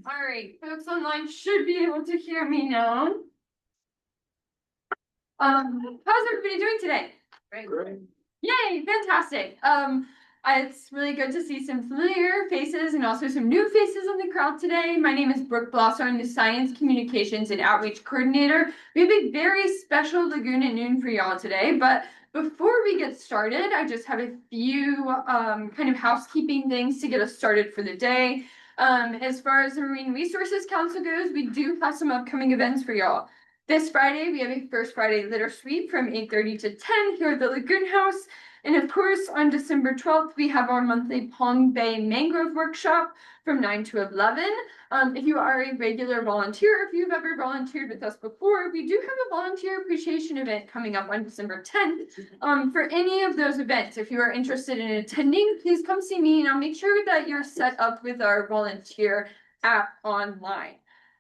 All right, folks online should be able to hear me now. How's everybody doing today? Great. Yay, fantastic. It's really good to see some familiar faces and also some new faces in the crowd today. My name is Brooke Blosser. I'm the Science Communications and Outreach Coordinator. We have a very special Lagoon at Noon for y'all today, but before we get started, I just have a few kind of housekeeping things to get us started for the day. As far as the Marine Resources Council goes, we do have some upcoming events for y'all. This Friday, we have a First Friday Litter Sweep from 8:30 to 10 here at the Lagoon House. And of course, on December 12th, we have our monthly Palm Bay Mangrove Workshop from 9 to 11. If you are a regular volunteer, if you've ever volunteered with us before, we do have a volunteer appreciation event coming up on December 10th. For any of those events, if you are interested in attending, please come see me and I'll make sure that you're set up with our volunteer app online.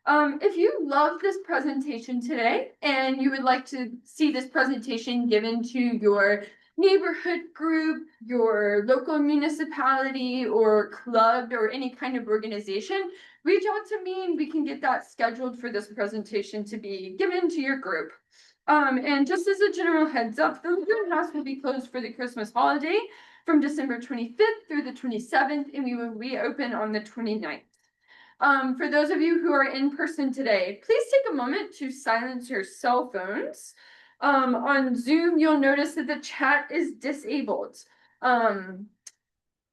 If you love this presentation today and you would like to see this presentation given to your neighborhood group, your local municipality or club or any kind of organization, reach out to me and we can get that scheduled for this presentation to be given to your group. And just as a general heads up, the Lagoon House will be closed for the Christmas holiday from December 25th through the 27th, and we will reopen on the 29th. For those of you who are in person today, please take a moment to silence your cell phones. On Zoom, you'll notice that the chat is disabled.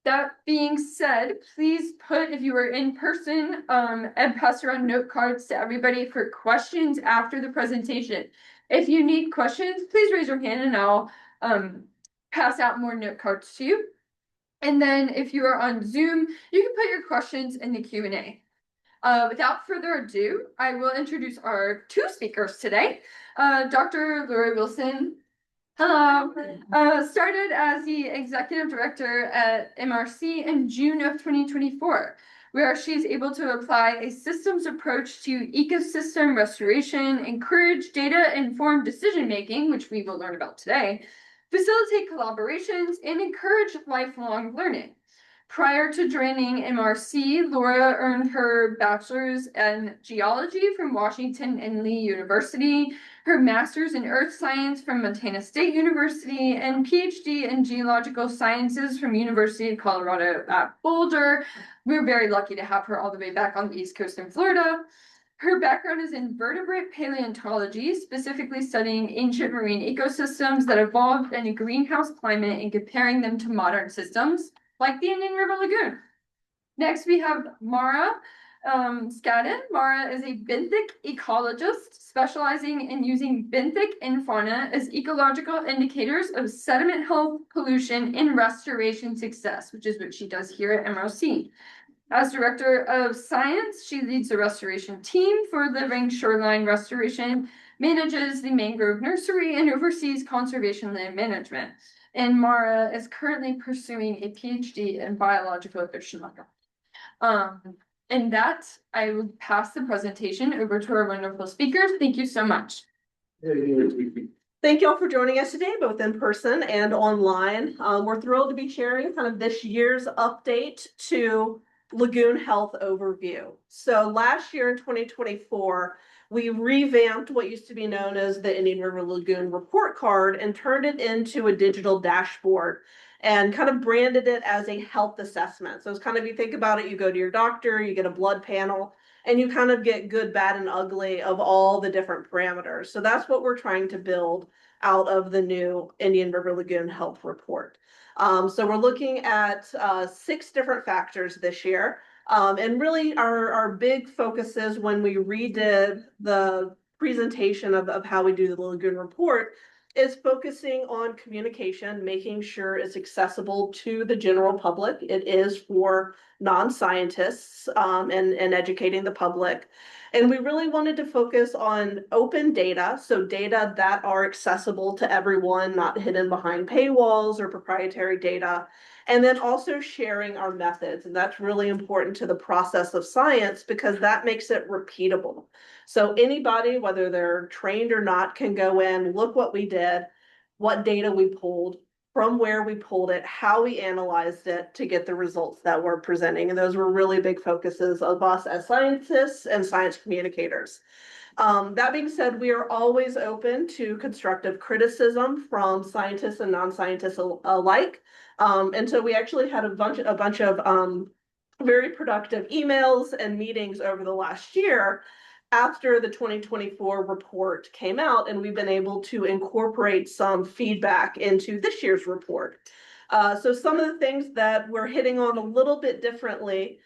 That being said, please put, if you are in person, and pass around note cards to everybody for questions after the presentation. If you need questions, please raise your hand and I'll pass out more note cards to you. And then if you are on Zoom, you can put your questions in the Q&A. Without further ado, I will introduce our two speakers today. Dr. Laura Wilson, hello, started as the Executive Director at MRC in June of 2024, where she's able to apply a systems approach to ecosystem restoration, encourage data-informed decision-making, which we will learn about today, facilitate collaborations, and encourage lifelong learning. Prior to joining MRC, Laura earned her bachelor's in geology from Washington and Lee University, her master's in earth science from Montana State University, and PhD in geological sciences from University of Colorado at Boulder. We're very lucky to have her all the way back on the East Coast in Florida. Her background is in vertebrate paleontology, specifically studying ancient marine ecosystems that evolved in a greenhouse climate and comparing them to modern systems, like the Indian River Lagoon. Next, we have Mara Skadden. Mara is a benthic ecologist specializing in using benthic and fauna as ecological indicators of sediment health, pollution, and restoration success, which is what she does here at MRC. As Director of Science, she leads the restoration team for living shoreline restoration, manages the mangrove nursery, and oversees conservation land management. And Mara is currently pursuing a PhD in biological oceanography. And that, I will pass the presentation over to our wonderful speakers. Thank you so much. Thank you all for joining us today, both in person and online. We're thrilled to be sharing kind of this year's update to Lagoon Health Overview. So last year in 2024, we revamped what used to be known as the Indian River Lagoon report card and turned it into a digital dashboard and kind of branded it as a health assessment. So it's kind of, you think about it, you go to your doctor, you get a blood panel, and you kind of get good, bad, and ugly of all the different parameters. So that's what we're trying to build out of the new Indian River Lagoon Health Report. So we're looking at 6 different factors this year. And really our big focuses when we redid the presentation of how we do the Lagoon Report is focusing on communication, making sure it's accessible to the general public. It is for non-scientists and educating the public. And we really wanted to focus on open data, so data that are accessible to everyone, not hidden behind paywalls or proprietary data, and then also sharing our methods. And that's really important to the process of science because that makes it repeatable. So anybody, whether they're trained or not, can go in, look what we did, what data we pulled, from where we pulled it, how we analyzed it to get the results that we're presenting. And those were really big focuses of us as scientists and science communicators. That being said, we are always open to constructive criticism from scientists and non-scientists alike. And so we actually had a bunch of very productive emails and meetings over the last year after the 2024 report came out, and we've been able to incorporate some feedback into this year's report. So some of the things that we're hitting on a little bit differently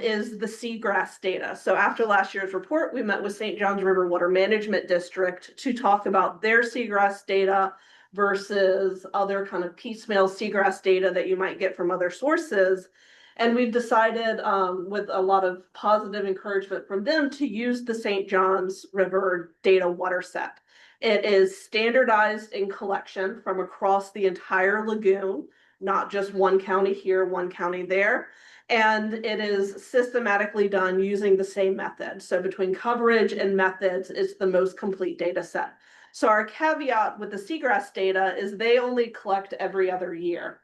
is the seagrass data. So after last year's report, we met with St. Johns River Water Management District to talk about their seagrass data versus other kind of piecemeal seagrass data that you might get from other sources. And we've decided, with a lot of positive encouragement from them, to use the St. Johns River data water set. It is standardized in collection from across the entire lagoon, not just one county here, one county there. And it is systematically done using the same method. So between coverage and methods, it's the most complete data set. So our caveat with the seagrass data is they only collect every other year.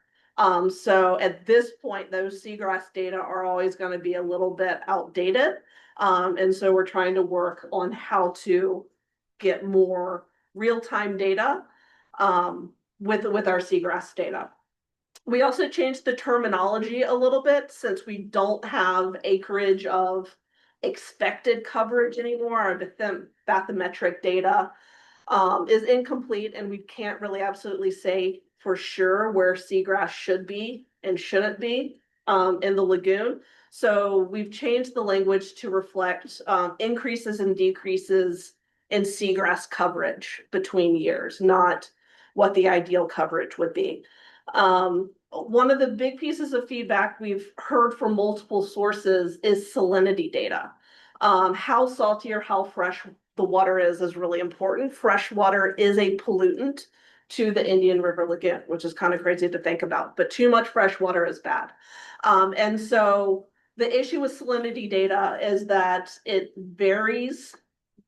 So at this point, those seagrass data are always going to be a little bit outdated. And so we're trying to work on how to get more real-time data with our seagrass data. We also changed the terminology a little bit since we don't have acreage of expected coverage anymore. Our bathymetric data is incomplete, and we can't really absolutely say for sure where seagrass should be and shouldn't be in the lagoon. So we've changed the language to reflect increases and decreases in seagrass coverage between years, not what the ideal coverage would be. One of the big pieces of feedback we've heard from multiple sources is salinity data. How salty or how fresh the water is really important. Fresh water is a pollutant to the Indian River Lagoon, which is kind of crazy to think about, but too much fresh water is bad. And so the issue with salinity data is that it varies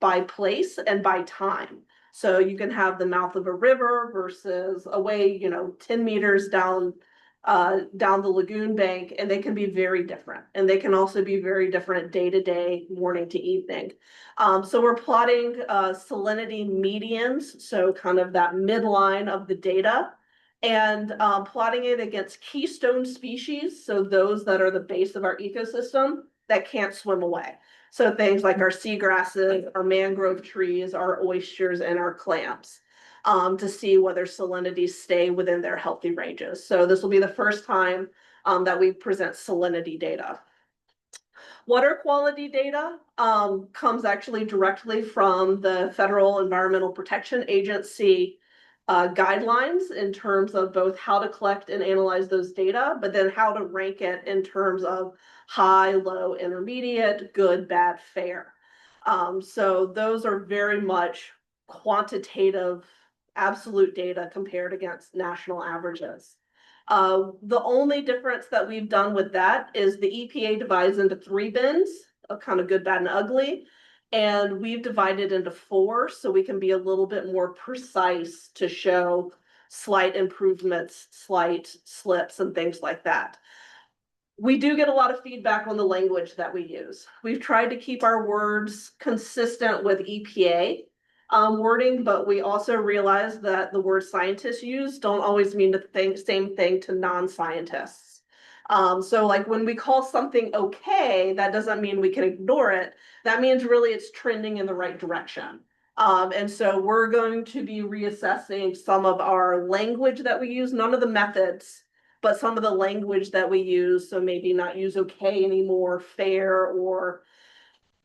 by place and by time. So you can have the mouth of a river versus away, 10 meters down the lagoon bank, and they can be very different. And they can also be very different day to day, morning to evening. So we're plotting salinity medians, so kind of that midline of the data, and plotting it against keystone species, so those that are the base of our ecosystem that can't swim away. So things like our seagrasses, our mangrove trees, our oysters, and our clams. To see whether salinities stay within their healthy ranges. So this will be the first time that we present salinity data. Water quality data comes actually directly from the Federal Environmental Protection Agency guidelines in terms of both how to collect and analyze those data, but then how to rank it in terms of high, low, intermediate, good, bad, fair. So those are very much quantitative absolute data compared against national averages. The only difference that we've done with that is the EPA divides into 3 bins of kind of good, bad, and ugly. And we've divided into 4 so we can be a little bit more precise to show slight improvements, slight slips, and things like that. We do get a lot of feedback on the language that we use. We've tried to keep our words consistent with EPA wording, but we also realize that the word scientists use don't always mean the same thing to non-scientists. So like when we call something okay, that doesn't mean we can ignore it. That means really it's trending in the right direction. And so we're going to be reassessing some of our language that we use, none of the methods, but some of the language that we use. So maybe not use okay anymore, fair, or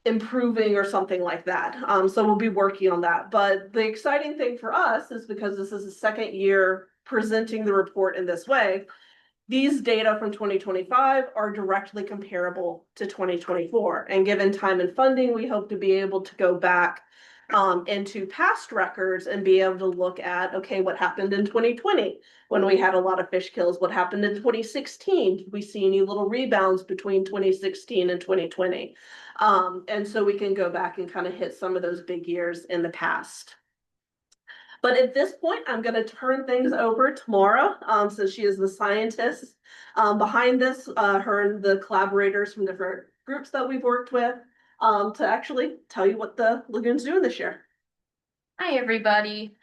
improving or something like that. So we'll be working on that. But the exciting thing for us is because this is the second year presenting the report in this way, these data from 2025 are directly comparable to 2024. And given time and funding, we hope to be able to go back into past records and be able to look at, okay, what happened in 2020 when we had a lot of fish kills? What happened in 2016? Did we see any little rebounds between 2016 and 2020? And so we can go back and kind of hit some of those big years in the past. But at this point, I'm going to turn things over to Mara, since she is the scientist behind this, her and the collaborators from different groups that we've worked with, to actually tell you what the Lagoon's doing this year. Hi, everybody.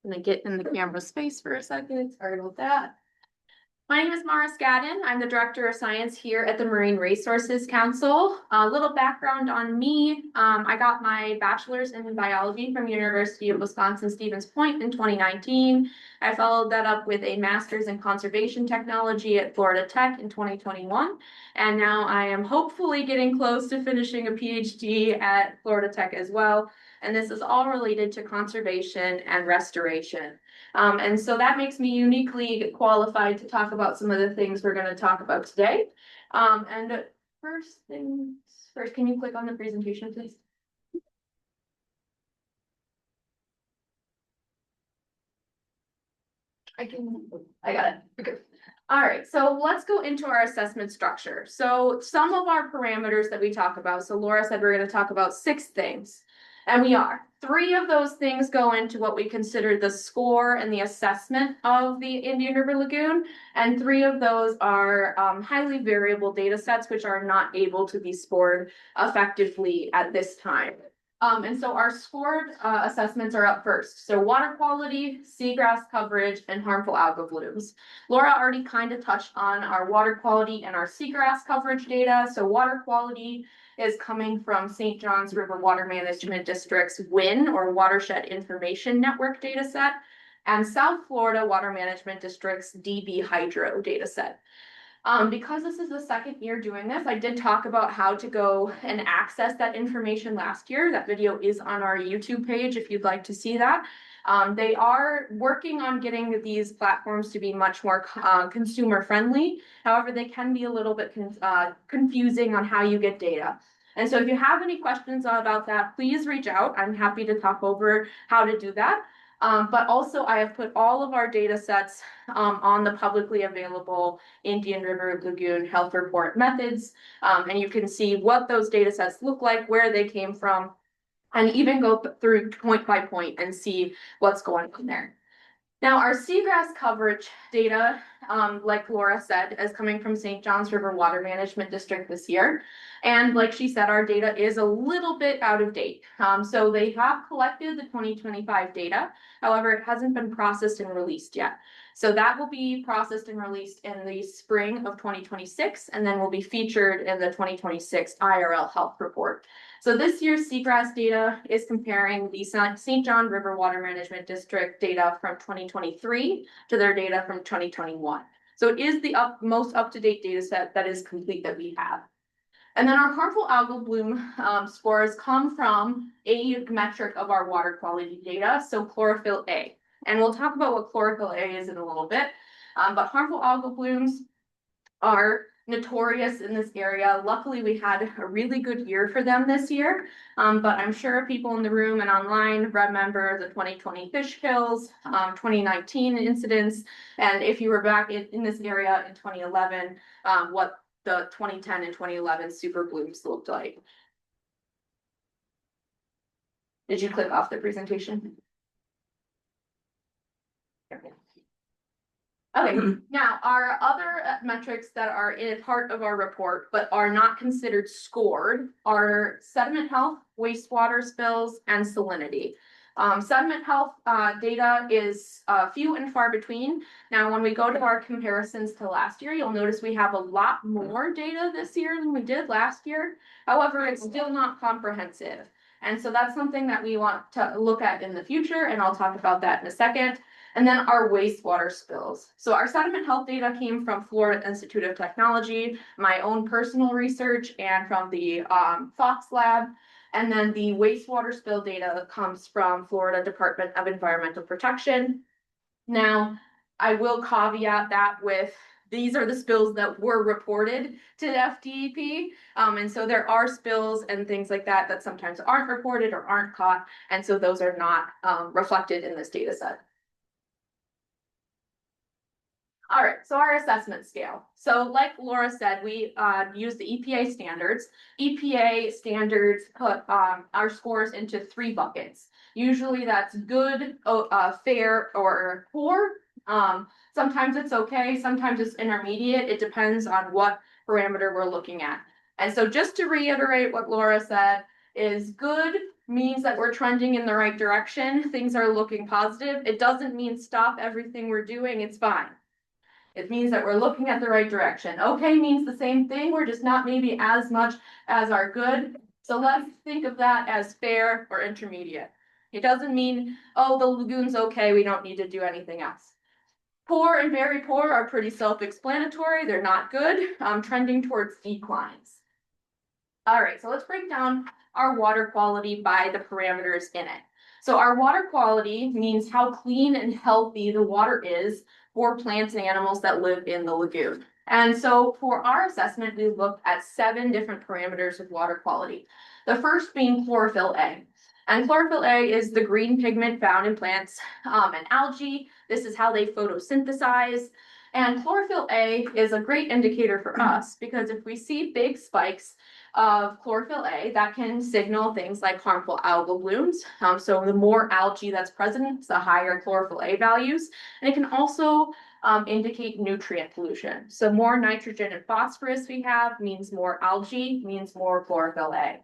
I'm gonna get in the camera space for a second. Sorry about that. My name is Mara Skadden. I'm the Director of Science here at the Marine Resources Council. A little background on me. I got my bachelor's in biology from University of Wisconsin-Stevens Point in 2019. I followed that up with a master's in conservation technology at Florida Tech in 2021. And now I am hopefully getting close to finishing a PhD at Florida Tech as well. And this is all related to conservation and restoration. And so that makes me uniquely qualified to talk about some of the things we're going to talk about today. And first things first, can you click on the presentation, please? I got it. Okay. All right, so let's go into our assessment structure. So some of our parameters that we talk about, so Laura said we're going to talk about 6 things, and we are. 3 of those things go into what we consider the score and the assessment of the Indian River Lagoon, and 3 of those are highly variable data sets which are not able to be scored effectively at this time. And so our scored assessments are up first. So water quality, seagrass coverage, and harmful algal blooms. Laura already kind of touched on our water quality and our seagrass coverage data. So water quality is coming from St. John's River Water Management District's WIN, or Watershed Information Network dataset, and South Florida Water Management District's DB Hydro dataset. Because this is the second year doing this, I did talk about how to go and access that information last year. That video is on our YouTube page if you'd like to see that. They are working on getting these platforms to be much more consumer friendly. However, they can be a little bit confusing on how you get data. And so if you have any questions about that, please reach out. I'm happy to talk over how to do that. But also I have put all of our data sets on the publicly available Indian River Lagoon Health Report methods. And you can see what those data sets look like, where they came from, and even go through point by point and see what's going on there. Now, our seagrass coverage data, like Laura said, is coming from St. John's River Water Management District this year. And like she said, our data is a little bit out of date. So they have collected the 2025 data. However, it hasn't been processed and released yet. So that will be processed and released in the spring of 2026, and then will be featured in the 2026 IRL health report. So this year's seagrass data is comparing the St. John River Water Management District data from 2023 to their data from 2021. So it is the most up-to-date data set that is complete that we have. And then our harmful algal bloom scores come from a metric of our water quality data, so chlorophyll A. And we'll talk about what chlorophyll A is in a little bit. But harmful algal blooms are notorious in this area. Luckily, we had a really good year for them this year, but I'm sure people in the room and online remember the 2020 fish kills, 2019 incidents, and if you were back in this area in 2011, what the 2010 and 2011 super blooms looked like. Did you click off the presentation? Okay, now our other metrics that are in part of our report but are not considered scored are sediment health, wastewater spills, and salinity. Sediment health data is few and far between. Now, when we go to our comparisons to last year, you'll notice we have a lot more data this year than we did last year. However, it's still not comprehensive. And so that's something that we want to look at in the future, and I'll talk about that in a second. And then our wastewater spills. So our sediment health data came from Florida Institute of Technology, my own personal research, and from the Fox Lab. And then the wastewater spill data comes from Florida Department of Environmental Protection. Now, I will caveat that with these are the spills that were reported to the FDEP. And so there are spills and things like that that sometimes aren't reported or aren't caught. And so those are not reflected in this data set. All right, so our assessment scale. So like Laura said, we use the EPA standards. EPA standards put our scores into 3 buckets. Usually that's good, fair, or poor. Sometimes it's okay, sometimes it's intermediate. It depends on what parameter we're looking at. And so just to reiterate what Laura said, is good means that we're trending in the right direction. Things are looking positive. It doesn't mean stop everything we're doing. It's fine. It means that we're looking at the right direction. Okay means the same thing. We're just not maybe as much as our good. So let's think of that as fair or intermediate. It doesn't mean, oh, the lagoon's okay, we don't need to do anything else. Poor and very poor are pretty self-explanatory. They're not good, trending towards declines. All right, so let's break down our water quality by the parameters in it. So our water quality means how clean and healthy the water is for plants and animals that live in the lagoon. And so for our assessment, we looked at 7 different parameters of water quality. The first being chlorophyll A. And chlorophyll A is the green pigment found in plants and algae. This is how they photosynthesize. And chlorophyll A is a great indicator for us because if we see big spikes of chlorophyll A, that can signal things like harmful algal blooms. So the more algae that's present, the higher chlorophyll A values. And it can also indicate nutrient pollution. So more nitrogen and phosphorus we have means more algae, means more chlorophyll A.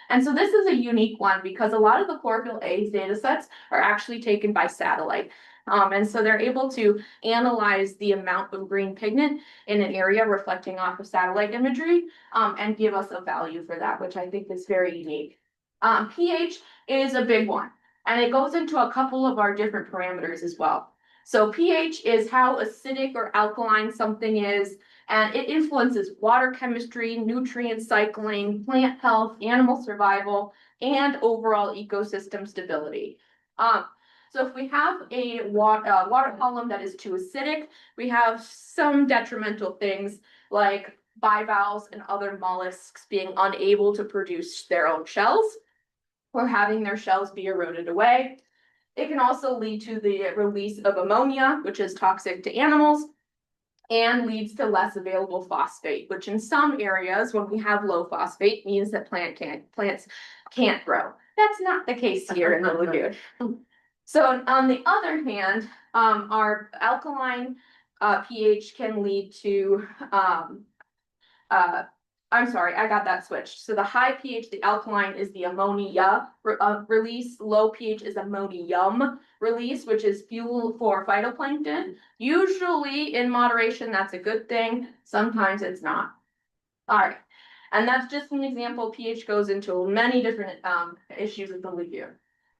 And so this is a unique one because a lot of the chlorophyll A data sets are actually taken by satellite. And so they're able to analyze the amount of green pigment in an area reflecting off of satellite imagery and give us a value for that, which I think is very unique. pH is a big one, and it goes into a couple of our different parameters as well. So pH is how acidic or alkaline something is, and it influences water chemistry, nutrient cycling, plant health, animal survival, and overall ecosystem stability. So if we have a water column that is too acidic, we have some detrimental things like bivalves and other mollusks being unable to produce their own shells or having their shells be eroded away. It can also lead to the release of ammonia, which is toxic to animals, and leads to less available phosphate, which in some areas, when we have low phosphate, means that plants can't grow. That's not the case here in the lagoon. So on the other hand, our alkaline pH can lead to I'm sorry, I got that switched. So the high pH, the alkaline, is the ammonia release. Low pH is ammonium release, which is fuel for phytoplankton. Usually in moderation, that's a good thing. Sometimes it's not. All right. And that's just an example. pH goes into many different issues with the lagoon.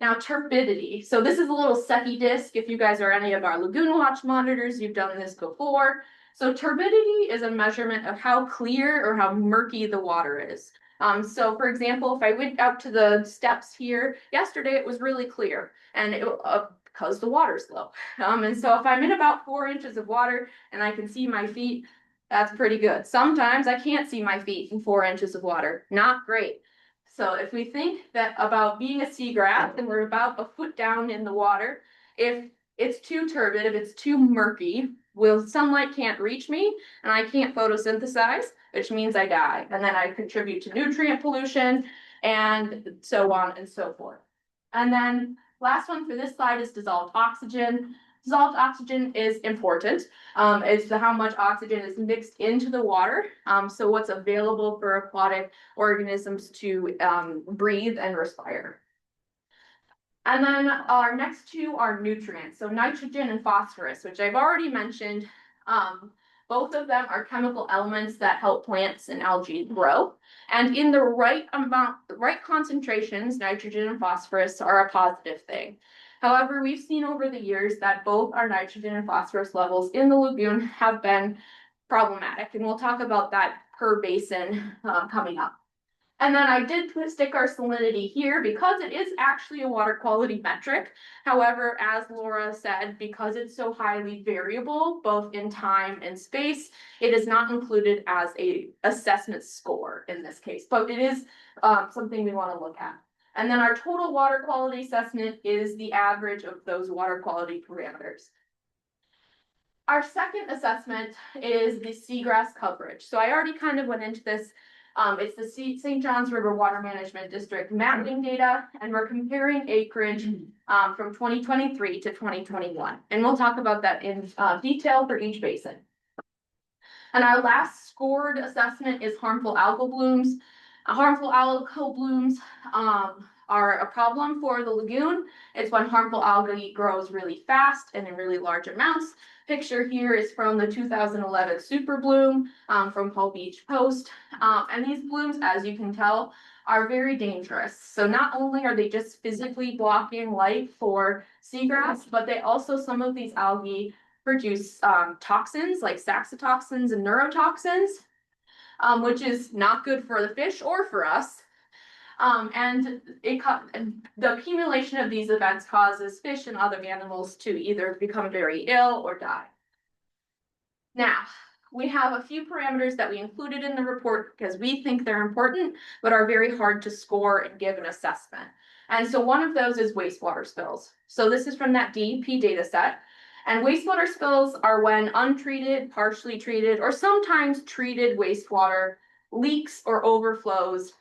Now, turbidity. So this is a little Secchi disc. If you guys are any of our Lagoon Watch monitors, you've done this before. So turbidity is a measurement of how clear or how murky the water is. So for example, if I went out to the steps here, yesterday it was really clear and it because the water's low. And so if I'm in about 4 inches of water and I can see my feet, that's pretty good. Sometimes I can't see my feet in 4 inches of water. Not great. So if we think that about being a seagrass and we're about a foot down in the water, if it's too turbid, if it's too murky, sunlight can't reach me and I can't photosynthesize, which means I die. And then I contribute to nutrient pollution and so on and so forth. And then last one for this slide is dissolved oxygen. Dissolved oxygen is important. It's how much oxygen is mixed into the water. So what's available for aquatic organisms to breathe and respire. And then our next 2 are nutrients. So nitrogen and phosphorus, which I've already mentioned. Both of them are chemical elements that help plants and algae grow. And in the right amount, the right concentrations, nitrogen and phosphorus are a positive thing. However, we've seen over the years that both our nitrogen and phosphorus levels in the lagoon have been problematic. And we'll talk about that per basin coming up. And then I did stick our salinity here because it is actually a water quality metric. However, as Laura said, because it's so highly variable, both in time and space, it is not included as a assessment score in this case, but it is something we want to look at. And then our total water quality assessment is the average of those water quality parameters. Our second assessment is the seagrass coverage. So I already kind of went into this. It's the St. Johns River Water Management District mapping data, and we're comparing acreage from 2023 to 2021. And we'll talk about that in detail for each basin. And our last scored assessment is harmful algal blooms. Harmful algal blooms are a problem for the lagoon. It's when harmful algae grows really fast and in really large amounts. Picture here is from the 2011 super bloom from Palm Beach Post. And these blooms, as you can tell, are very dangerous. So not only are they just physically blocking light for seagrass, but they also, some of these algae produce toxins like saxitoxins and neurotoxins, which is not good for the fish or for us. And the accumulation of these events causes fish and other animals to either become very ill or die. Now, we have a few parameters that we included in the report because we think they're important, but are very hard to score and give an assessment. And so one of those is wastewater spills. So this is from that DEP data set. And wastewater spills are when untreated, partially treated, or sometimes treated wastewater leaks or overflows,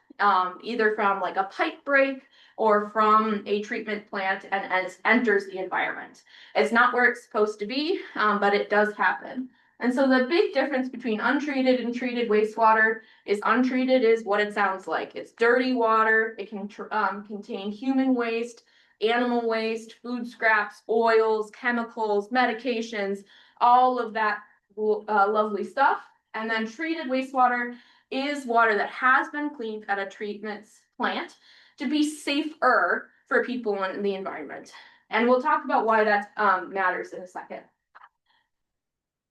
either from like a pipe break or from a treatment plant and enters the environment. It's not where it's supposed to be, but it does happen. And so the big difference between untreated and treated wastewater is untreated is what it sounds like. It's dirty water. It can contain human waste, animal waste, food scraps, oils, chemicals, medications, all of that lovely stuff. And then treated wastewater is water that has been cleaned at a treatment plant to be safer for people in the environment. And we'll talk about why that matters in a second.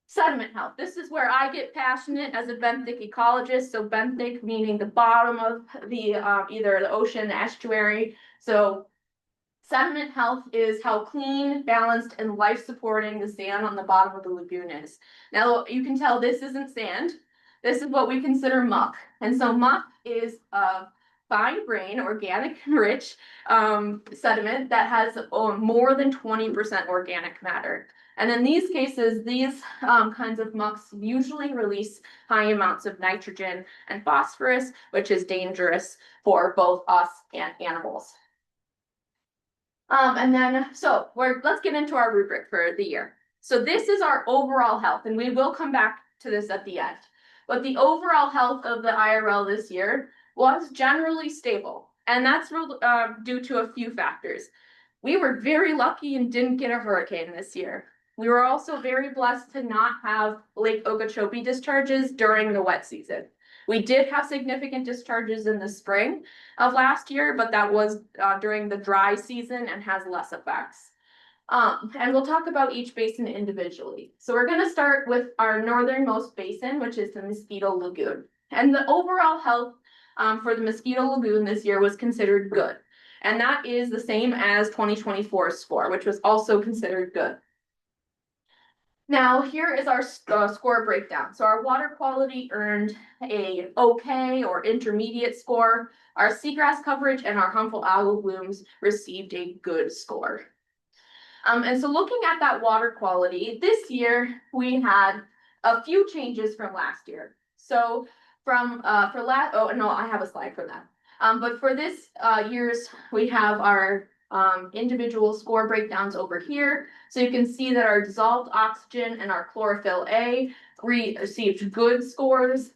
Sediment health. This is where I get passionate as a benthic ecologist. So benthic meaning the bottom of the either the ocean, the estuary. So sediment health is how clean, balanced, and life-supporting the sand on the bottom of the lagoon is. Now you can tell this isn't sand. This is what we consider muck. And so muck is a fine grain, organic rich sediment that has more than 20% organic matter. And in these cases, these kinds of mucks usually release high amounts of nitrogen and phosphorus, which is dangerous for both us and animals. Let's get into our rubric for the year. So this is our overall health, and we will come back to this at the end. But the overall health of the IRL this year was generally stable, and that's due to a few factors. We were very lucky and didn't get a hurricane this year. We were also very blessed to not have Lake Okeechobee discharges during the wet season. We did have significant discharges in the spring of last year, but that was during the dry season and has less effects. And we'll talk about each basin individually. So we're going to start with our northernmost basin, which is the Mosquito Lagoon. And the overall health for the Mosquito Lagoon this year was considered good. And that is the same as 2024's score, which was also considered good. Now, here is our score breakdown. So our water quality earned a okay or intermediate score. Our seagrass coverage and our harmful algal blooms received a good score. And so looking at that water quality, this year we had a few changes from last year. So I have a slide for that. But for this year's, we have our individual score breakdowns over here. So you can see that our dissolved oxygen and our chlorophyll A received good scores.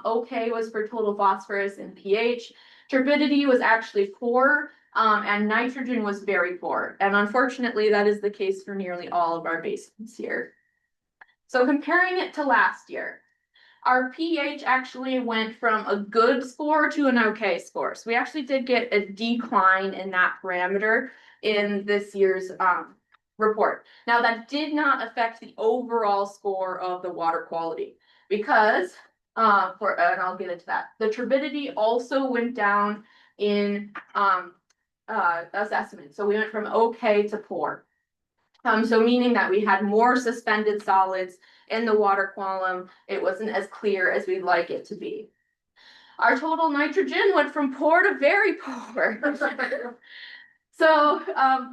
Okay was for total phosphorus and pH. Turbidity was actually poor, and nitrogen was very poor. And unfortunately, that is the case for nearly all of our basins here. So comparing it to last year, our pH actually went from a good score to an okay score. So we actually did get a decline in that parameter in this year's report. Now that did not affect the overall score of the water quality because, and I'll get into that, the turbidity also went down in assessment. So we went from okay to poor. So meaning that we had more suspended solids in the water column. It wasn't as clear as we'd like it to be. Our total nitrogen went from poor to very poor. So,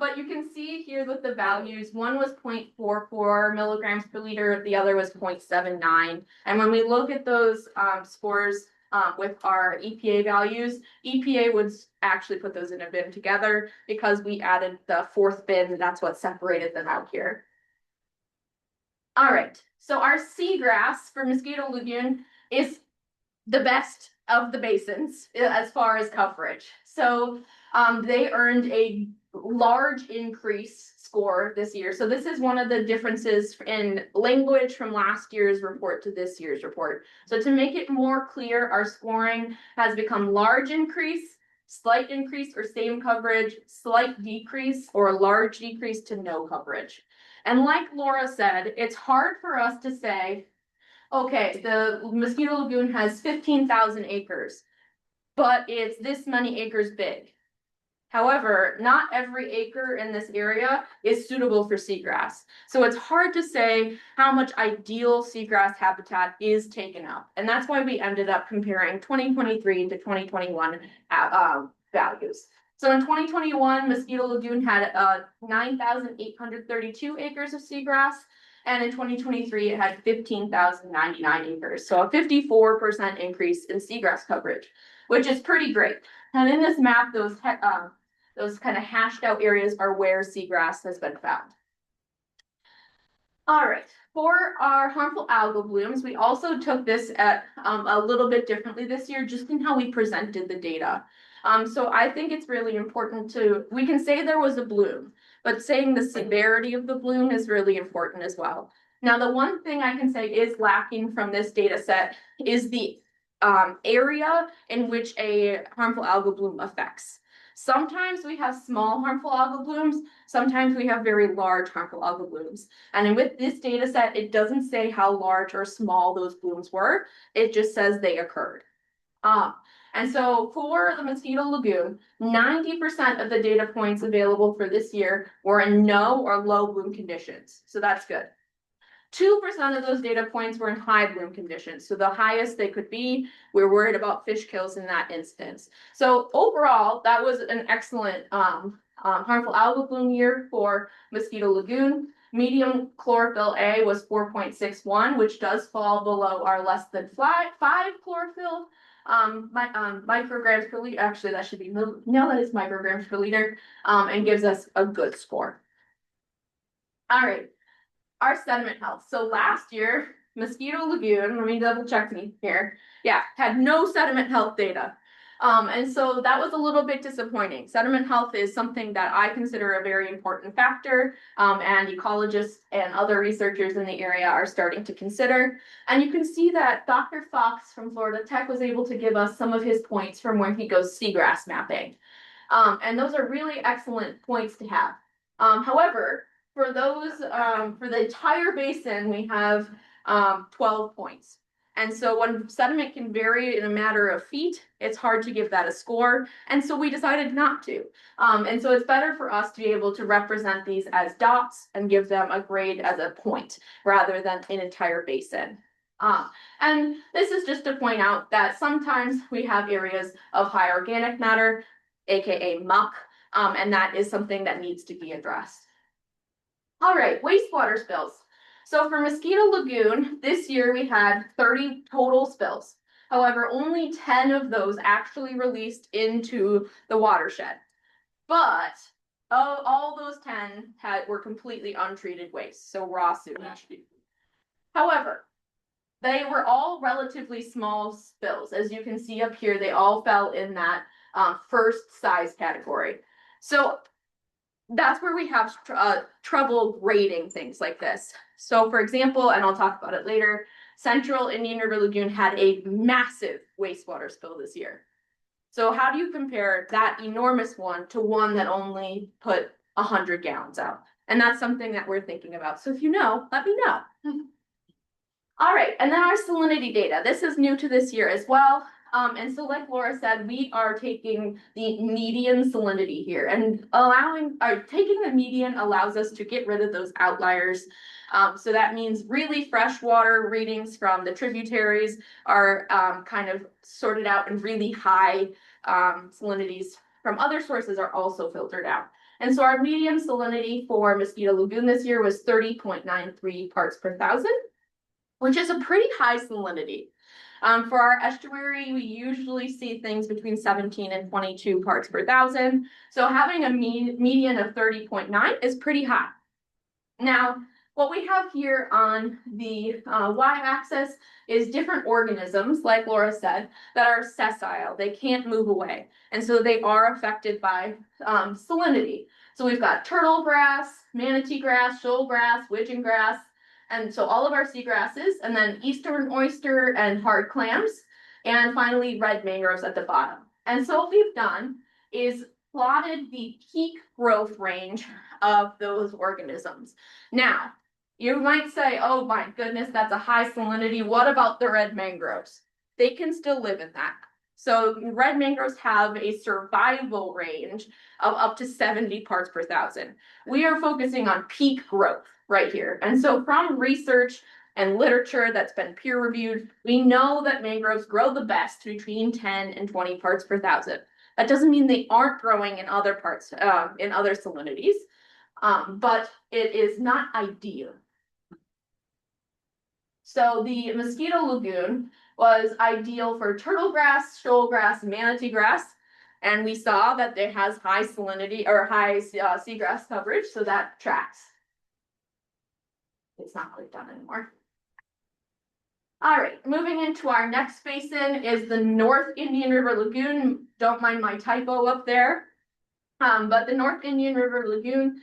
but you can see here with the values, one was 0.44 milligrams per liter, the other was 0.79. And when we look at those scores with our EPA values, EPA would actually put those in a bin together because we added the fourth bin, and that's what separated them out here. All right, so our seagrass for Mosquito Lagoon is the best of the basins as far as coverage. So they earned a large increase score this year. So this is one of the differences in language from last year's report to this year's report. So to make it more clear, our scoring has become large increase, slight increase or same coverage, slight decrease, or a large decrease to no coverage. And like Laura said, it's hard for us to say, okay, the Mosquito Lagoon has 15,000 acres, but it's this many acres big. However, not every acre in this area is suitable for seagrass. So it's hard to say how much ideal seagrass habitat is taken up. And that's why we ended up comparing 2023 to 2021 values. So in 2021, Mosquito Lagoon had 9,832 acres of seagrass. And in 2023, it had 15,099 acres. So a 54% increase in seagrass coverage, which is pretty great. And in this map, those kind of hashed out areas are where seagrass has been found. All right, for our harmful algal blooms, we also took this at a little bit differently this year, just in how we presented the data. So I think it's really important we can say there was a bloom, but saying the severity of the bloom is really important as well. Now, the one thing I can say is lacking from this data set is the area in which a harmful algal bloom affects. Sometimes we have small harmful algal blooms, sometimes we have very large harmful algal blooms. And with this data set, it doesn't say how large or small those blooms were, it just says they occurred. And so for the Mosquito Lagoon, 90% of the data points available for this year were in no or low bloom conditions. So that's good. 2% of those data points were in high bloom conditions. So the highest they could be, we're worried about fish kills in that instance. So overall, that was an excellent harmful algal bloom year for Mosquito Lagoon. Medium chlorophyll A was 4.61, which does fall below our less than 5 chlorophyll micrograms per liter. Actually, that should be, no, that is micrograms per liter, and gives us a good score. All right, our sediment health. So last year, Mosquito Lagoon, let me double check me here. Yeah, had no sediment health data. And so that was a little bit disappointing. Sediment health is something that I consider a very important factor, and ecologists and other researchers in the area are starting to consider. And you can see that Dr. Fox from Florida Tech was able to give us some of his points from where he goes seagrass mapping. And those are really excellent points to have. However, for those, for the entire basin, we have 12 points. And so when sediment can vary in a matter of feet, it's hard to give that a score. And so we decided not to. And so it's better for us to be able to represent these as dots and give them a grade as a point rather than an entire basin. And this is just to point out that sometimes we have areas of high organic matter, aka muck, and that is something that needs to be addressed. All right, wastewater spills. So for Mosquito Lagoon, this year we had 30 total spills. However, only 10 of those actually released into the watershed. But all those 10 were completely untreated waste, so raw sewage. However, they were all relatively small spills. As you can see up here, they all fell in that first size category. So that's where we have trouble grading things like this. So for example, and I'll talk about it later, Central Indian River Lagoon had a massive wastewater spill this year. So how do you compare that enormous one to one that only put 100 gallons out? And that's something that we're thinking about. So if you know, let me know. All right, and then our salinity data. This is new to this year as well. And so like Laura said, we are taking the median salinity here, and taking the median allows us to get rid of those outliers. So that means really freshwater readings from the tributaries are kind of sorted out in really high salinities from other sources are also filtered out. And so our median salinity for Mosquito Lagoon this year was 30.93 parts per thousand, which is a pretty high salinity. For our estuary, we usually see things between 17 and 22 parts per thousand. So having a median of 30.9 is pretty high. Now, what we have here on the y-axis is different organisms, like Laura said, that are sessile. They can't move away. And so they are affected by salinity. So we've got turtle grass, manatee grass, shoal grass, widgeon grass, and so all of our seagrasses, and then eastern oyster and hard clams, and finally red mangroves at the bottom. And so what we've done is plotted the peak growth range of those organisms. Now, you might say, oh my goodness, that's a high salinity. What about the red mangroves? They can still live in that. So red mangroves have a survival range of up to 70 parts per thousand. We are focusing on peak growth right here. And so from research and literature that's been peer reviewed, we know that mangroves grow the best between 10 and 20 parts per thousand. That doesn't mean they aren't growing in other parts, in other salinities, but it is not ideal. So the Mosquito Lagoon was ideal for turtle grass, shoal grass, manatee grass, and we saw that it has high salinity or high seagrass coverage, so that tracks. It's not really done anymore. All right, moving into our next basin is the North Indian River Lagoon. Don't mind my typo up there. But the North Indian River Lagoon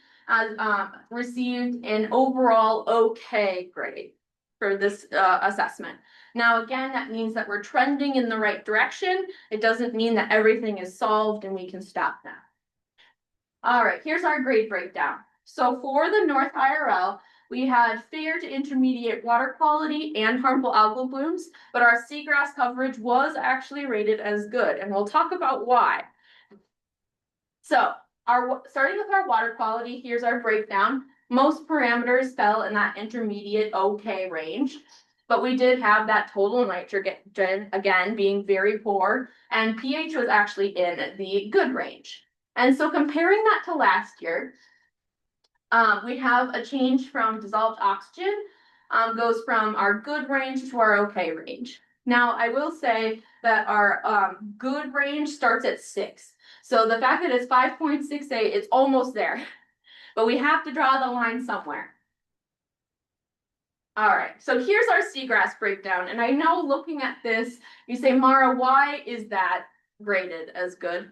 received an overall okay grade for this assessment. Now, again, that means that we're trending in the right direction. It doesn't mean that everything is solved and we can stop now. All right, here's our grade breakdown. So for the North IRL, we had fair to intermediate water quality and harmful algal blooms, but our seagrass coverage was actually rated as good, and we'll talk about why. So starting with our water quality, here's our breakdown. Most parameters fell in that intermediate okay range, but we did have that total nitrogen again being very poor, and pH was actually in the good range. And so comparing that to last year, we have a change from dissolved oxygen, goes from our good range to our okay range. Now, I will say that our good range starts at 6. So the fact that it's 5.68, it's almost there. But we have to draw the line somewhere. All right, so here's our seagrass breakdown. And I know looking at this, you say, Mara, why is that graded as good?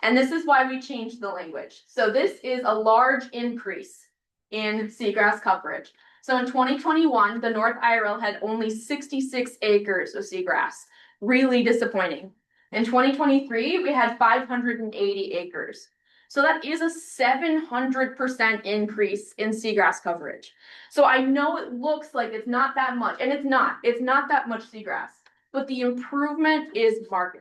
And this is why we changed the language. So this is a large increase in seagrass coverage. So in 2021, the North IRL had only 66 acres of seagrass. Really disappointing. In 2023, we had 580 acres. So that is a 700% increase in seagrass coverage. So I know it looks like it's not that much, and it's not that much seagrass, but the improvement is marked.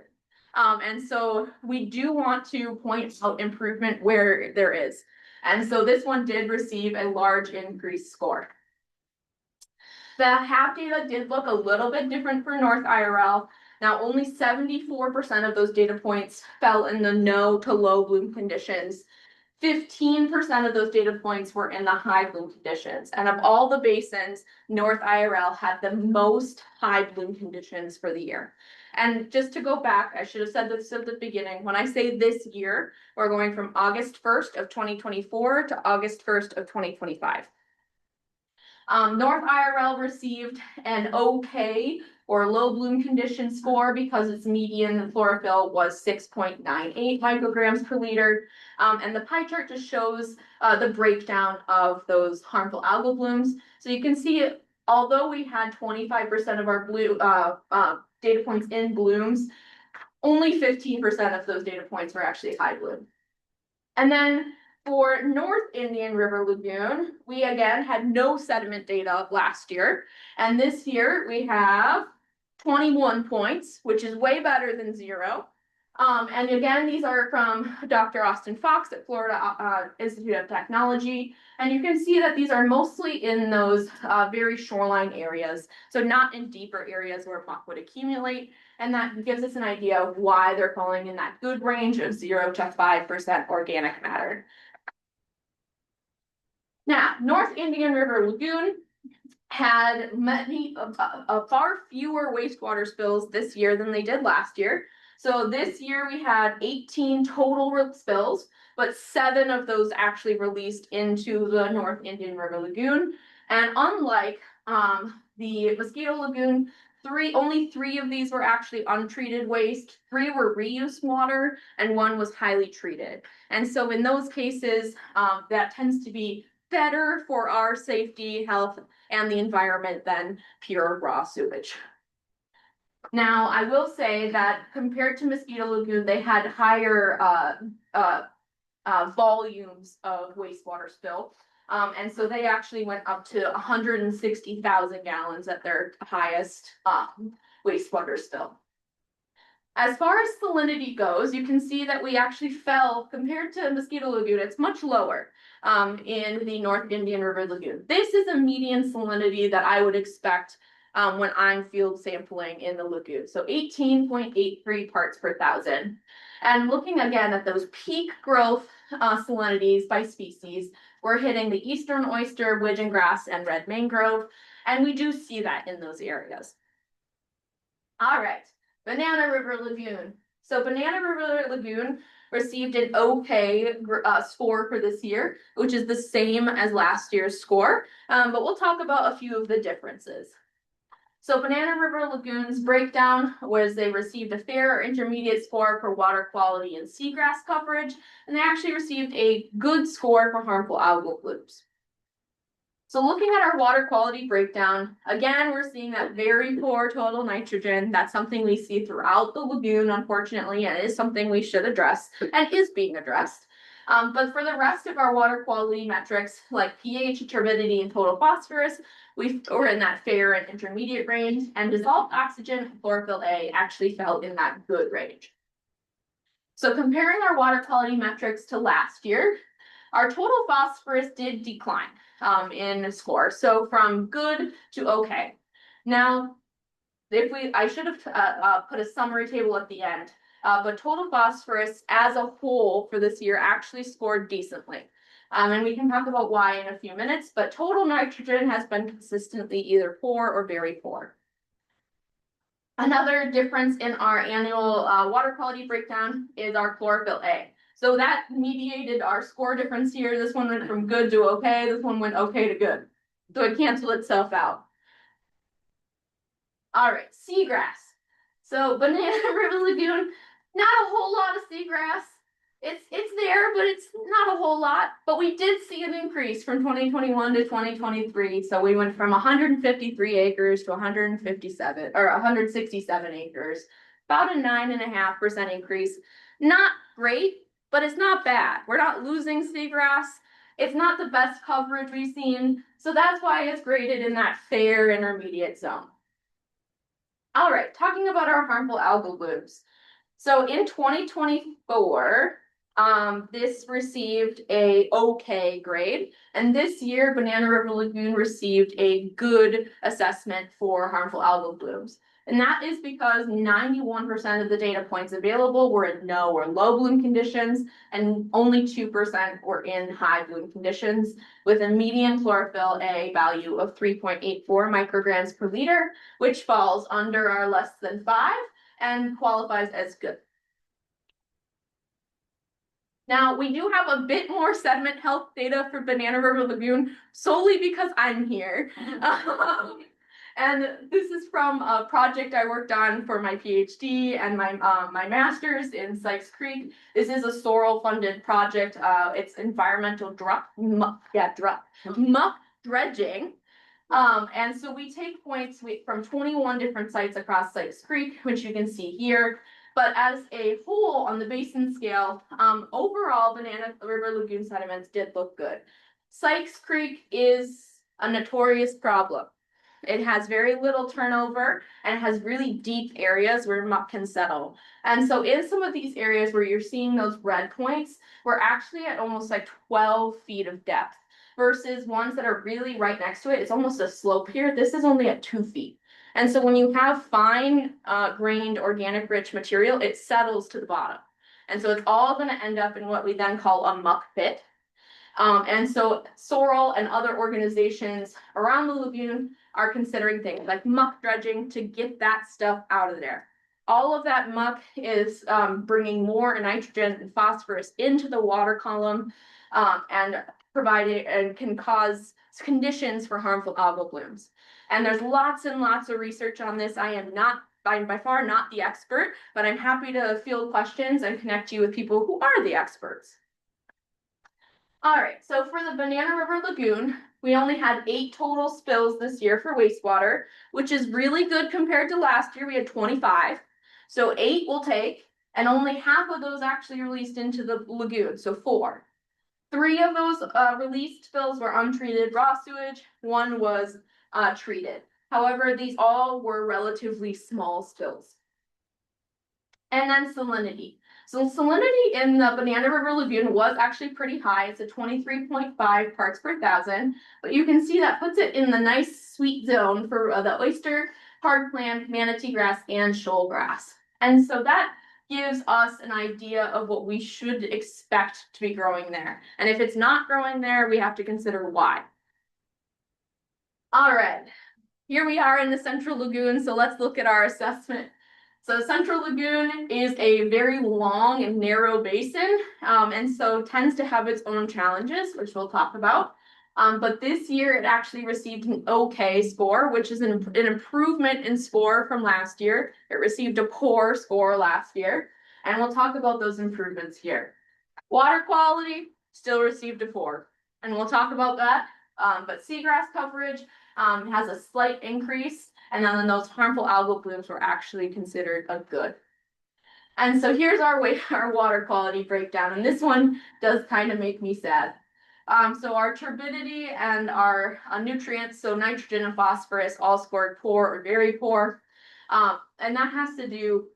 And so we do want to point out improvement where there is. And so this one did receive a large increased score. The HAP data did look a little bit different for North IRL. Now, only 74% of those data points fell in the no to low bloom conditions. 15% of those data points were in the high bloom conditions. And of all the basins, North IRL had the most high bloom conditions for the year. And just to go back, I should have said this at the beginning. When I say this year, we're going from August 1st of 2024 to August 1st of 2025. North IRL received an okay or low bloom condition score because its median chlorophyll was 6.98 micrograms per liter. And the pie chart just shows the breakdown of those harmful algal blooms. So you can see, although we had 25% of our data points in blooms, only 15% of those data points were actually high bloom. And then for North Indian River Lagoon, we again had no sediment data last year. And this year we have 21 points, which is way better than 0. And again, these are from Dr. Austin Fox at Florida Institute of Technology. And you can see that these are mostly in those very shoreline areas. So not in deeper areas where muck would accumulate. And that gives us an idea of why they're falling in that good range of 0 to 5% organic matter. Now, North Indian River Lagoon had far fewer wastewater spills this year than they did last year. So this year we had 18 total spills, but 7 of those actually released into the North Indian River Lagoon. And unlike the Mosquito Lagoon, only 3 of these were actually untreated waste, 3 were reuse water, and 1 was highly treated. And so in those cases, that tends to be better for our safety, health, and the environment than pure raw sewage. Now, I will say that compared to Mosquito Lagoon, they had higher volumes of wastewater spill. And so they actually went up to 160,000 gallons at their highest wastewater spill. As far as salinity goes, you can see that we actually fell, compared to Mosquito Lagoon, it's much lower in the North Indian River Lagoon. This is a median salinity that I would expect when I'm field sampling in the lagoon. So 18.83 parts per thousand. And looking again at those peak growth salinities by species, we're hitting the eastern oyster, widgeon grass, and red mangrove. And we do see that in those areas. All right. Banana River Lagoon. So Banana River Lagoon received an okay score for this year, which is the same as last year's score. But we'll talk about a few of the differences. So Banana River Lagoon's breakdown was they received a fair or intermediate score for water quality and seagrass coverage, and they actually received a good score for harmful algal blooms. So looking at our water quality breakdown, again, we're seeing that very poor total nitrogen. That's something we see throughout the lagoon, unfortunately, and it is something we should address and is being addressed. But for the rest of our water quality metrics, like pH, turbidity, and total phosphorus, we're in that fair and intermediate range, and dissolved oxygen and chlorophyll A actually fell in that good range. So comparing our water quality metrics to last year, our total phosphorus did decline in score, so from good to okay. Now, I should have put a summary table at the end, but total phosphorus as a whole for this year actually scored decently. And we can talk about why in a few minutes, but total nitrogen has been consistently either poor or very poor. Another difference in our annual water quality breakdown is our chlorophyll A. So that mediated our score difference here. This one went from good to okay. This one went okay to good. So it canceled itself out. All right, seagrass. So Banana River Lagoon, not a whole lot of seagrass. It's there, but it's not a whole lot. But we did see an increase from 2021 to 2023. So we went from 153 acres to 157 or 167 acres, about a 9.5% increase. Not great, but it's not bad. We're not losing seagrass. It's not the best coverage we've seen. So that's why it's graded in that fair intermediate zone. All right, talking about our harmful algal blooms. So in 2024, this received a okay grade, and this year Banana River Lagoon received a good assessment for harmful algal blooms. And that is because 91% of the data points available were in no or low bloom conditions, and only 2% were in high bloom conditions, with a median chlorophyll A value of 3.84 micrograms per liter, which falls under our less than 5 and qualifies as good. Now, we do have a bit more sediment health data for Banana River Lagoon solely because I'm here. And this is from a project I worked on for my PhD and my master's in Sykes Creek. This is a Sorrel funded project. It's environmental muck dredging. And so we take points from 21 different sites across Sykes Creek, which you can see here. But as a whole on the basin scale, overall Banana River Lagoon sediments did look good. Sykes Creek is a notorious problem. It has very little turnover and has really deep areas where muck can settle. And so in some of these areas where you're seeing those red points, we're actually at almost like 12 feet of depth versus ones that are really right next to it. It's almost a slope here. This is only at 2 feet. And so when you have fine grained organic rich material, it settles to the bottom. And so it's all going to end up in what we then call a muck pit. And so Sorrel and other organizations around the lagoon are considering things like muck dredging to get that stuff out of there. All of that muck is bringing more nitrogen and phosphorus into the water column and providing and can cause conditions for harmful algal blooms. And there's lots and lots of research on this. I'm by far not the expert, but I'm happy to field questions and connect you with people who are the experts. All right, so for the Banana River Lagoon, we only had 8 total spills this year for wastewater, which is really good compared to last year. We had 25. So 8 we'll take, and only half of those actually released into the lagoon, so 4. 3 of those released spills were untreated raw sewage, 1 was treated. However, these all were relatively small spills. And then salinity. So salinity in the Banana River Lagoon was actually pretty high. It's a 23.5 parts per thousand, but you can see that puts it in the nice sweet zone for the oyster, hard clam, manatee grass, and shoal grass. And so that gives us an idea of what we should expect to be growing there. And if it's not growing there, we have to consider why. All right, here we are in the Central Lagoon, so let's look at our assessment. So Central Lagoon is a very long and narrow basin, and so tends to have its own challenges, which we'll talk about. But this year it actually received an okay score, which is an improvement in score from last year. It received a poor score last year, and we'll talk about those improvements here. Water quality still received a 4, and we'll talk about that. But seagrass coverage has a slight increase. And then those harmful algal blooms were actually considered a good. And so here's our water quality breakdown. And this one does kind of make me sad. So our turbidity and our nutrients, so nitrogen and phosphorus, all scored poor or very poor. And that has to do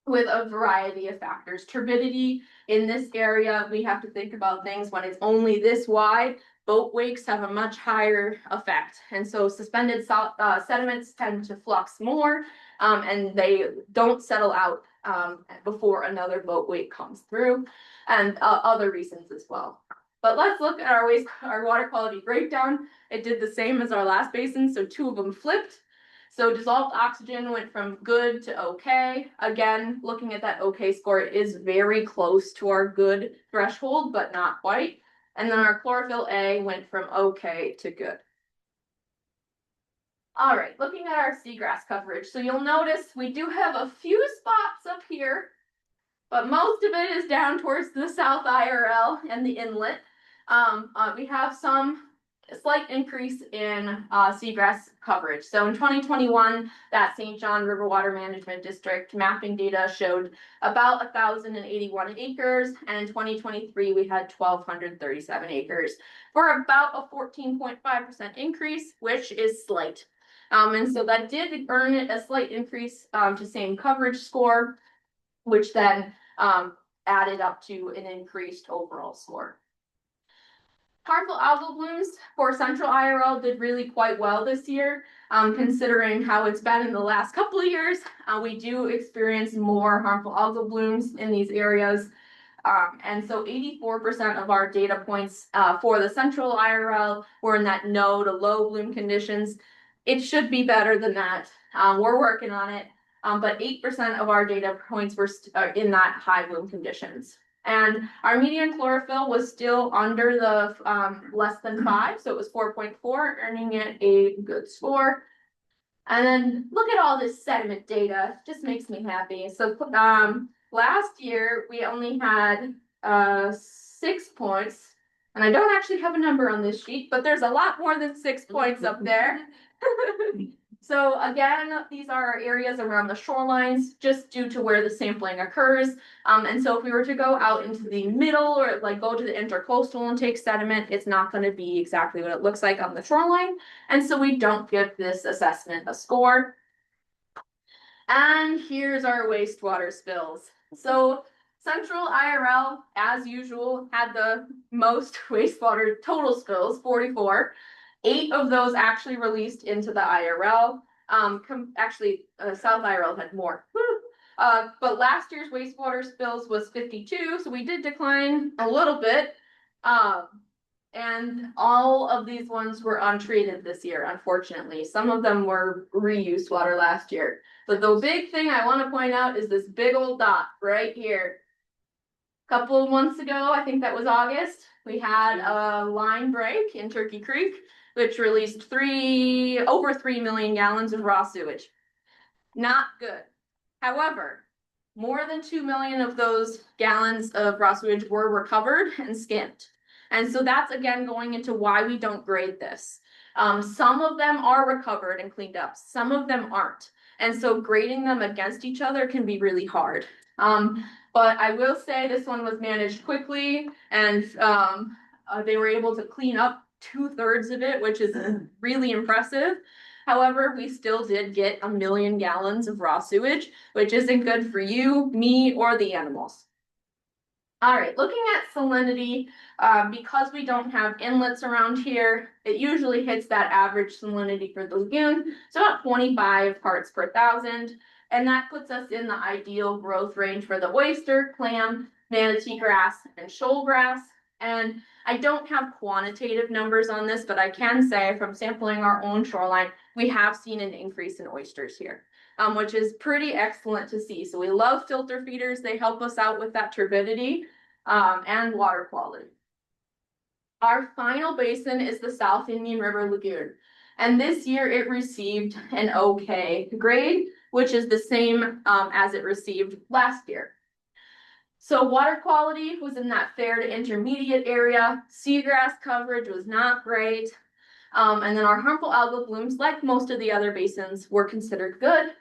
with a variety of factors. Turbidity in this area, we have to think about things when it's only this wide. Boat wakes have a much higher effect. And so suspended sediments tend to flux more and they don't settle out before another boat wake comes through, and other reasons as well. But let's look at our water quality breakdown. It did the same as our last basin, so 2 of them flipped. So dissolved oxygen went from good to okay. Again, looking at that okay score, it is very close to our good threshold, but not quite. And then our chlorophyll A went from okay to good. All right, looking at our seagrass coverage. So you'll notice we do have a few spots up here, but most of it is down towards the South IRL and the inlet. We have some slight increase in seagrass coverage. So in 2021, that St. John River Water Management District mapping data showed about 1,081 acres, and in 2023 we had 1,237 acres for about a 14.5% increase, which is slight. And so that did earn it a slight increase to same coverage score, which then added up to an increased overall score. Harmful algal blooms for Central IRL did really quite well this year, considering how it's been in the last couple of years. We do experience more harmful algal blooms in these areas. And so 84% of our data points for the Central IRL were in that no to low bloom conditions. It should be better than that. We're working on it. But 8% of our data points were in that high bloom conditions. And our median chlorophyll was still under the less than 5, so it was 4.4, earning it a good score. And then look at all this sediment data, just makes me happy. So last year we only had 6 points, and I don't actually have a number on this sheet, but there's a lot more than 6 points up there. So again, these are areas around the shorelines, just due to where the sampling occurs. And so if we were to go out into the middle or like go to the intercoastal and take sediment, it's not going to be exactly what it looks like on the shoreline. And so we don't give this assessment a score. And here's our wastewater spills. So Central IRL, as usual, had the most wastewater total spills, 44. 8 of those actually released into the IRL. Actually, South IRL had more. But last year's wastewater spills was 52, so we did decline a little bit. And all of these ones were untreated this year, unfortunately. Some of them were reused water last year. But the big thing I want to point out is this big old dot right here. A couple of months ago, I think that was August, we had a line break in Turkey Creek, which released over 3 million gallons of raw sewage. Not good. However, more than 2 million of those gallons of raw sewage were recovered and skimmed. And so that's again going into why we don't grade this. Some of them are recovered and cleaned up, some of them aren't. And so grading them against each other can be really hard. But I will say this one was managed quickly, and they were able to clean up 2/3 of it, which is really impressive. However, we still did get 1 million gallons of raw sewage, which isn't good for you, me, or the animals. All right, looking at salinity, because we don't have inlets around here, it usually hits that average salinity for the lagoon, so about 25 parts per thousand, and that puts us in the ideal growth range for the oyster, clam, manatee grass, and shoal grass. And I don't have quantitative numbers on this, but I can say from sampling our own shoreline, we have seen an increase in oysters here. Which is pretty excellent to see. So we love filter feeders. They help us out with that turbidity and water quality. Our final basin is the South Indian River Lagoon. And this year it received an okay grade, which is the same as it received last year. So water quality was in that fair to intermediate area. Seagrass coverage was not great. And then our harmful algal blooms, like most of the other basins, were considered good.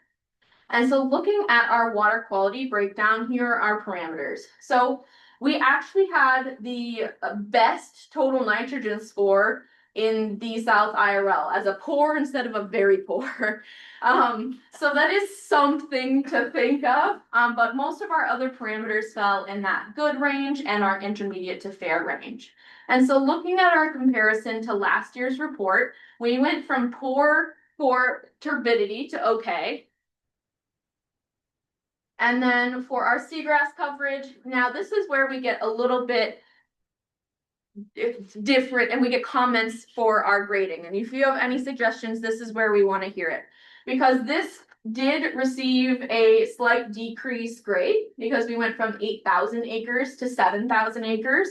And so looking at our water quality breakdown, here are our parameters. So we actually had the best total nitrogen score in the South IRL as a poor instead of a very poor. So that is something to think of, but most of our other parameters fell in that good range and our intermediate to fair range. And so looking at our comparison to last year's report, we went from poor for turbidity to okay. And then for our seagrass coverage, now this is where we get a little bit different and we get comments for our grading. And if you have any suggestions, this is where we want to hear it. Because this did receive a slight decrease grade because we went from 8,000 acres to 7,000 acres.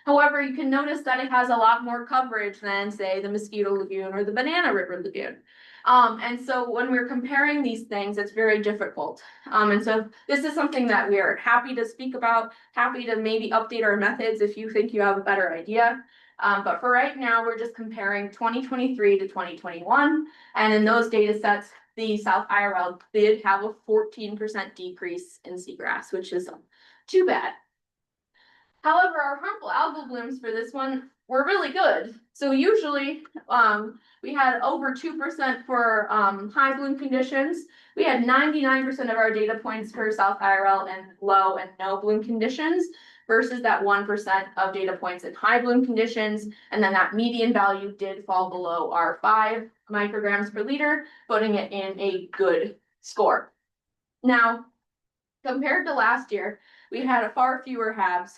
However, you can notice that it has a lot more coverage than, say, the Mosquito Lagoon or the Banana River Lagoon. And so when we're comparing these things, it's very difficult. And so this is something that we are happy to speak about, happy to maybe update our methods if you think you have a better idea. But for right now, we're just comparing 2023 to 2021. And in those data sets, the South IRL did have a 14% decrease in seagrass, which is too bad. However, our harmful algal blooms for this one were really good. So usually we had over 2% for high bloom conditions. We had 99% of our data points for South IRL and low and no bloom conditions versus that 1% of data points in high bloom conditions. And then that median value did fall below our 5 micrograms per liter, putting it in a good score. Now, compared to last year, we had far fewer HABs.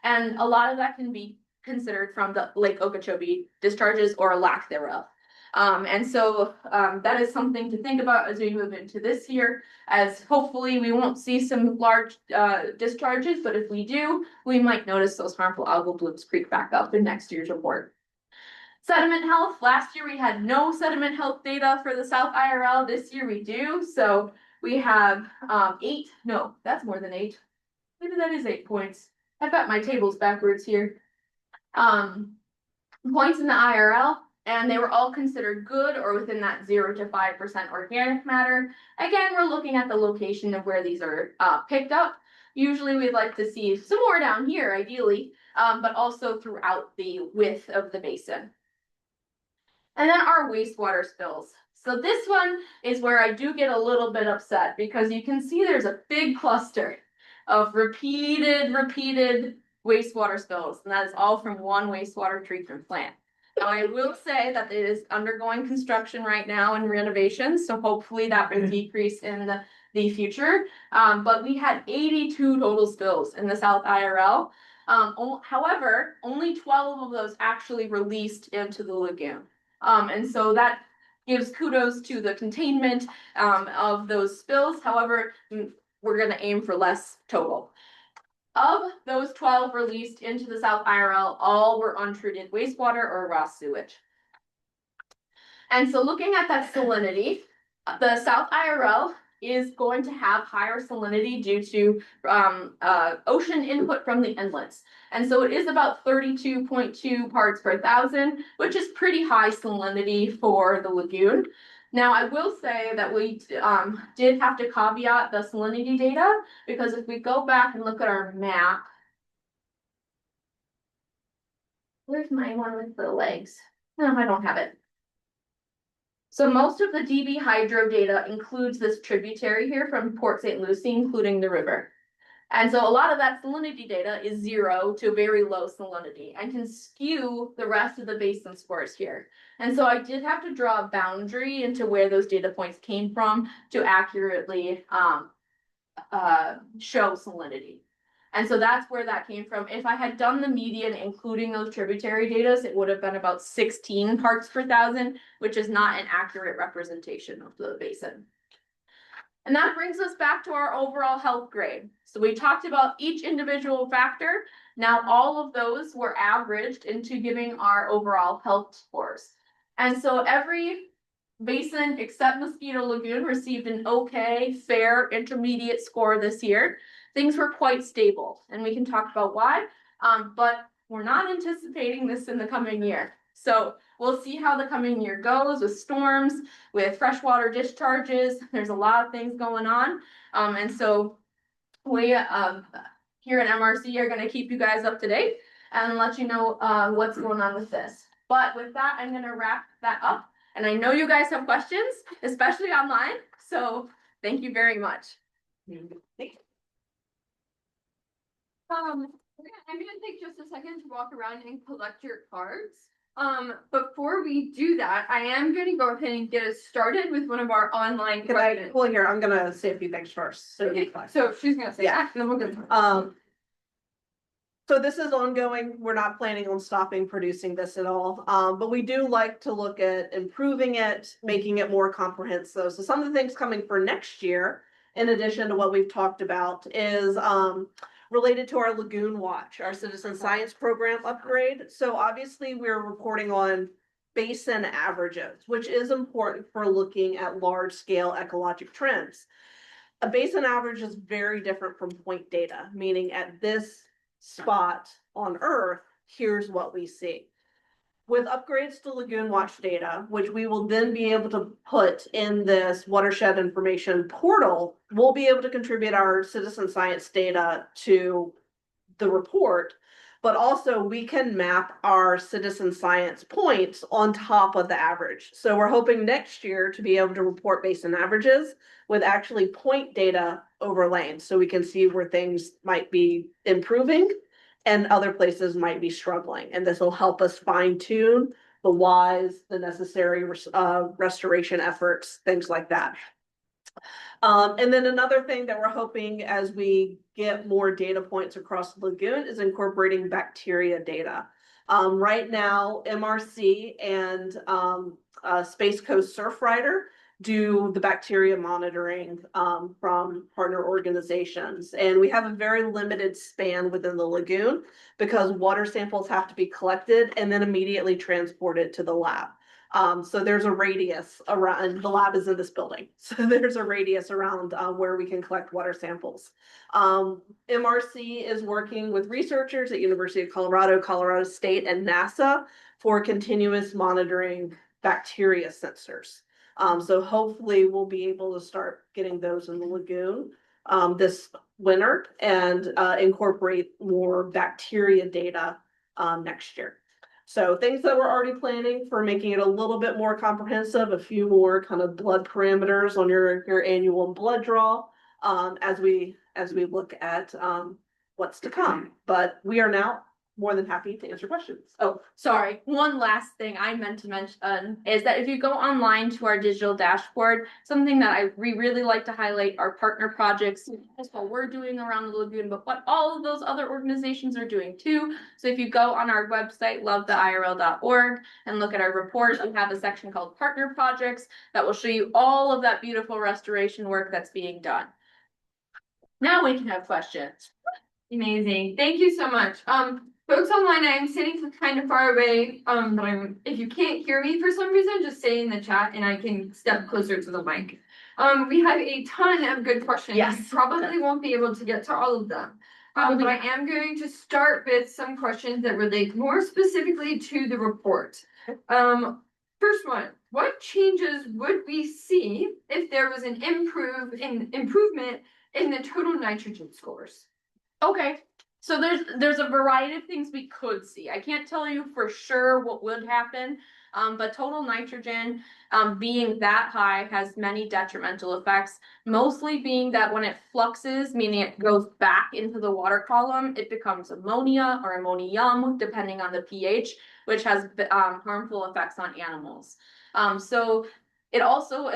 And a lot of that can be considered from the Lake Okeechobee discharges or lack thereof. And so that is something to think about as we move into this year, as hopefully we won't see some large discharges, but if we do, we might notice those harmful algal blooms creep back up in next year's report. Sediment health, last year we had no sediment health data for the South IRL, this year we do. So we have 8, no, that's more than 8. Maybe that is 8 points. I've got my tables backwards here. Points in the IRL, and they were all considered good or within that 0 to 5% organic matter. Again, we're looking at the location of where these are picked up. Usually we'd like to see some more down here, ideally, but also throughout the width of the basin. And then our wastewater spills. So this one is where I do get a little bit upset because you can see there's a big cluster of repeated wastewater spills, and that is all from one wastewater treatment plant. Now, I will say that it is undergoing construction right now and renovations, so hopefully that will decrease in the future. But we had 82 total spills in the South IRL. However, only 12 of those actually released into the lagoon. And so that gives kudos to the containment of those spills. However, we're going to aim for less total. Of those 12 released into the South IRL, all were untreated wastewater or raw sewage. And so looking at that salinity, the South IRL is going to have higher salinity due to ocean input from the inlets. And so it is about 32.2 parts per thousand, which is pretty high salinity for the lagoon. Now, I will say that we did have to caveat the salinity data, because if we go back and look at our map, where's my one with the legs? No, I don't have it. So most of the DB hydro data includes this tributary here from Port St. Lucie, including the river. And so a lot of that salinity data is 0 to very low salinity and can skew the rest of the basin scores here. And so I did have to draw a boundary into where those data points came from to accurately show salinity. And so that's where that came from. If I had done the median, including those tributary data, it would have been about 16 parts per thousand, which is not an accurate representation of the basin. And that brings us back to our overall health grade. So we talked about each individual factor. Now all of those were averaged into giving our overall health scores. And so every basin except Mosquito Lagoon received an okay, fair, intermediate score this year. Things were quite stable, and we can talk about why, but we're not anticipating this in the coming year. So we'll see how the coming year goes with storms, with freshwater discharges. There's a lot of things going on. And so we here at MRC are going to keep you guys up to date and let you know what's going on with this. But with that, I'm going to wrap that up. And I know you guys have questions, especially online. So thank you very much. I'm gonna take just a second to walk around and collect your cards. Before we do that, I am gonna go ahead and get us started with one of our online questions. Well, here, I'm gonna say a few things first. So, So she's gonna say that, and then we'll go. So this is ongoing. We're not planning on stopping producing this at all. But we do like to look at improving it, making it more comprehensive. So some of the things coming for next year, in addition to what we've talked about, is related to our Lagoon Watch, our citizen science program upgrade. So obviously we're reporting on basin averages, which is important for looking at large scale ecologic trends. A basin average is very different from point data, meaning at this spot on Earth, here's what we see. With upgrades to Lagoon Watch data, which we will then be able to put in this watershed information portal, we'll be able to contribute our citizen science data to the report, but also we can map our citizen science points on top of the average. So we're hoping next year to be able to report basin averages with actually point data overlaying, so we can see where things might be improving and other places might be struggling. And this will help us fine tune the whys, the necessary restoration efforts, things like that. And then another thing that we're hoping as we get more data points across the lagoon is incorporating bacteria data. Right now, MRC and Space Coast Surfrider do the bacteria monitoring from partner organizations. And we have a very limited span within the lagoon because water samples have to be collected and then immediately transported to the lab. So there's a radius around, the lab is in this building. So there's a radius around where we can collect water samples. MRC is working with researchers at University of Colorado, Colorado State, and NASA for continuous monitoring bacteria sensors. So hopefully we'll be able to start getting those in the lagoon this winter and incorporate more bacteria data next year. So things that we're already planning for making it a little bit more comprehensive, a few more kind of blood parameters on your annual blood draw as we look at what's to come. But we are now more than happy to answer questions. Oh, sorry. One last thing I meant to mention is that if you go online to our digital dashboard, something that we really like to highlight are partner projects. That's what we're doing around the lagoon, but what all of those other organizations are doing too. So if you go on our website, lovetheirl.org, and look at our report, we have a section called partner projects that will show you all of that beautiful restoration work that's being done. Now we can have questions. Amazing. Thank you so much. Folks online, I'm sitting kind of far away. But if you can't hear me for some reason, just say in the chat and I can step closer to the mic. We have a ton of good questions. Yes. Probably won't be able to get to all of them. But I am going to start with some questions that relate more specifically to the report. First one, what changes would we see if there was an improvement in the total nitrogen scores? Okay, so there's a variety of things we could see. I can't tell you for sure what would happen, but total nitrogen being that high has many detrimental effects, mostly being that when it fluxes, meaning it goes back into the water column, it becomes ammonia or ammonium, depending on the pH, which has harmful effects on animals. So it also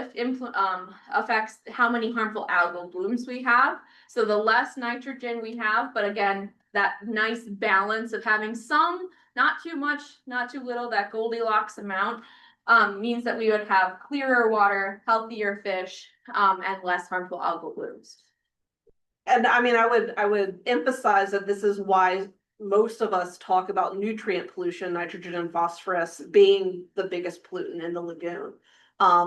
affects how many harmful algal blooms we have. So the less nitrogen we have, but again, that nice balance of having some, not too much, not too little, that Goldilocks amount, means that we would have clearer water, healthier fish, and less harmful algal blooms. And I mean, I would emphasize that this is why most of us talk about nutrient pollution, nitrogen and phosphorus being the biggest pollutant in the lagoon,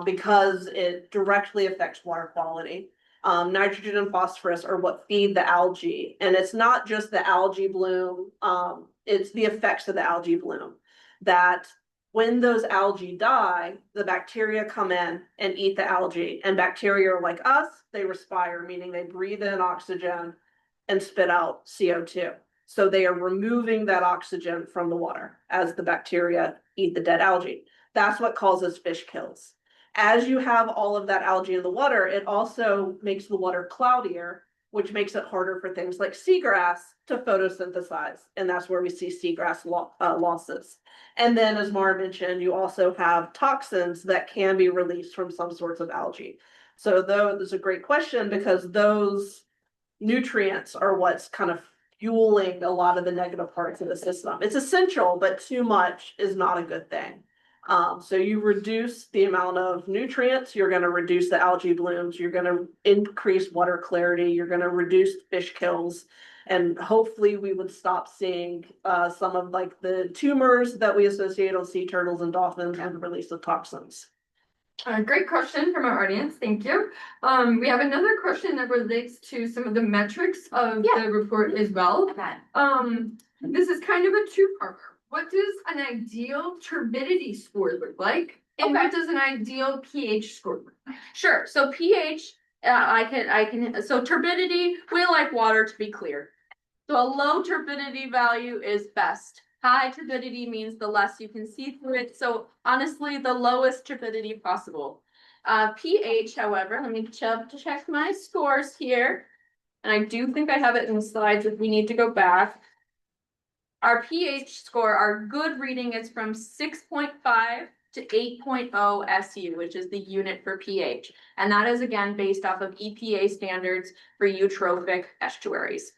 because it directly affects water quality. Nitrogen and phosphorus are what feed the algae, and it's not just the algae bloom, it's the effects of the algae bloom. That when those algae die, the bacteria come in and eat the algae, and bacteria are like us, they respire, meaning they breathe in oxygen and spit out CO2. So they are removing that oxygen from the water as the bacteria eat the dead algae. That's what causes fish kills. As you have all of that algae in the water, it also makes the water cloudier, which makes it harder for things like seagrass to photosynthesize. And that's where we see seagrass losses. And then, as Mara mentioned, you also have toxins that can be released from some sorts of algae. So though this is a great question, because those nutrients are what's kind of fueling a lot of the negative parts of the system. It's essential, but too much is not a good thing. So you reduce the amount of nutrients, you're going to reduce the algae blooms, you're going to increase water clarity, you're going to reduce fish kills, and hopefully we would stop seeing some of like the tumors that we associate on sea turtles and dolphins and the release of toxins. Great question from our audience. Thank you. We have another question that relates to some of the metrics of the report as well. This is kind of a two-parter. What does an ideal turbidity score look like? And what does an ideal pH score look like? Sure. So pH, so turbidity, we like water to be clear. So a low turbidity value is best. High turbidity means the less you can see through it. So honestly, the lowest turbidity possible. pH, however, let me check my scores here. And I do think I have it in the slides if we need to go back. Our pH score, our good reading is from 6.5 to 8.0 SU, which is the unit for pH. And that is again based off of EPA standards for eutrophic estuaries.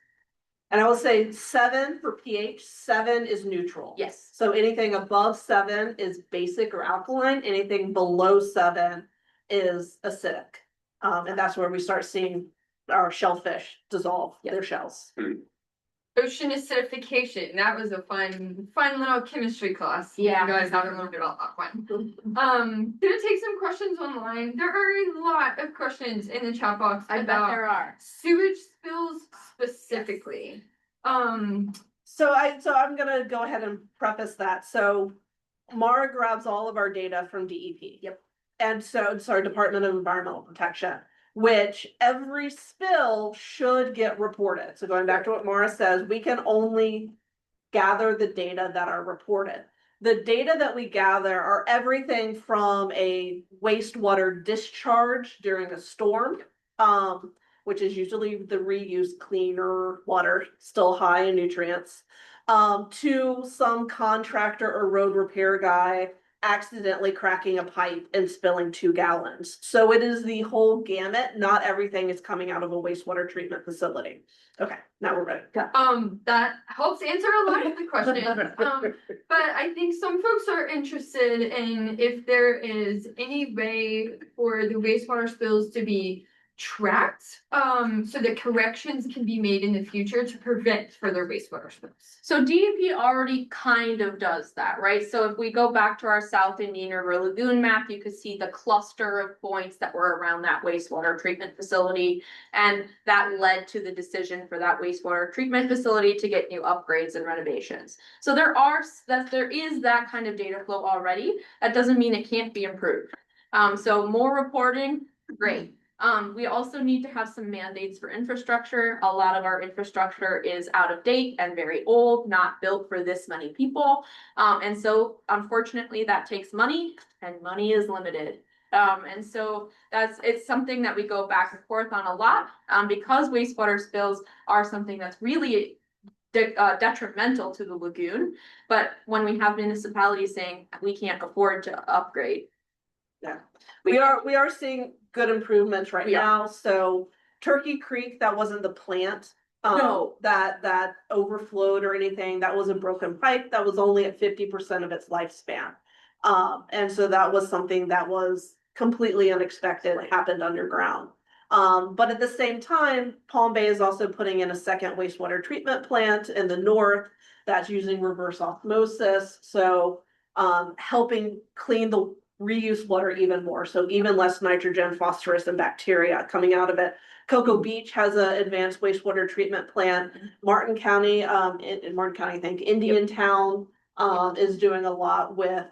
And I will say 7 for pH, 7 is neutral. Yes. So anything above 7 is basic or alkaline, anything below 7 is acidic. And that's where we start seeing our shellfish dissolve their shells. Ocean acidification. That was a fun little chemistry class. Yeah. You guys haven't learned about that one. Gonna take some questions online. There are a lot of questions in the chat box. I bet there are. Sewage spills specifically. So I'm gonna go ahead and preface that. So Mara grabs all of our data from DEP. Yep. And so it's our Department of Environmental Protection, which every spill should get reported. So going back to what Mara says, we can only gather the data that are reported. The data that we gather are everything from a wastewater discharge during a storm, which is usually the reused cleaner water, still high in nutrients, to some contractor or road repair guy accidentally cracking a pipe and spilling 2 gallons. So it is the whole gamut. Not everything is coming out of a wastewater treatment facility. Okay, now we're ready. That helps answer a lot of the questions. But I think some folks are interested in if there is any way for the wastewater spills to be tracked, so that corrections can be made in the future to prevent further wastewater spills. So DEP already kind of does that, right? So if we go back to our South Indian River Lagoon map, you could see the cluster of points that were around that wastewater treatment facility. And that led to the decision for that wastewater treatment facility to get new upgrades and renovations. So there is that kind of data flow already. That doesn't mean it can't be improved. So more reporting, great. We also need to have some mandates for infrastructure. A lot of our infrastructure is out of date and very old, not built for this many people. And so unfortunately that takes money, and money is limited. And so it's something that we go back and forth on a lot, because wastewater spills are something that's really detrimental to the lagoon. But when we have municipalities saying we can't afford to upgrade. Yeah, we are seeing good improvements right now. So Turkey Creek, that wasn't the plant No. that overflowed or anything. That was a broken pipe that was only at 50% of its lifespan. And so that was something that was completely unexpected. It happened underground. But at the same time, Palm Bay is also putting in a second wastewater treatment plant in the north that's using reverse osmosis. So helping clean the reuse water even more. So even less nitrogen, phosphorus, and bacteria coming out of it. Cocoa Beach has an advanced wastewater treatment plant. Martin County, in Martin County, I think Indiantown is doing a lot with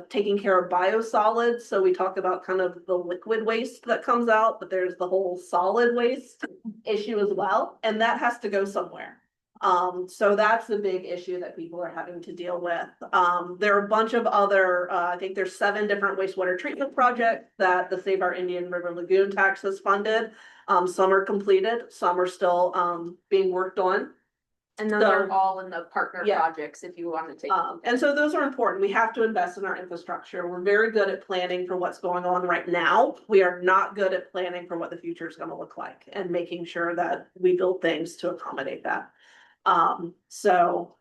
taking care of biosolids. So we talk about kind of the liquid waste that comes out, but there's the whole solid waste issue as well. And that has to go somewhere. So that's the big issue that people are having to deal with. There are a bunch of other, I think there's 7 different wastewater treatment projects that the Save Our Indian River Lagoon tax has funded. Some are completed, some are still being worked on. And those are all in the partner projects if you want to take. And so those are important. We have to invest in our infrastructure. We're very good at planning for what's going on right now. We are not good at planning for what the future is going to look like and making sure that we build things to accommodate that. So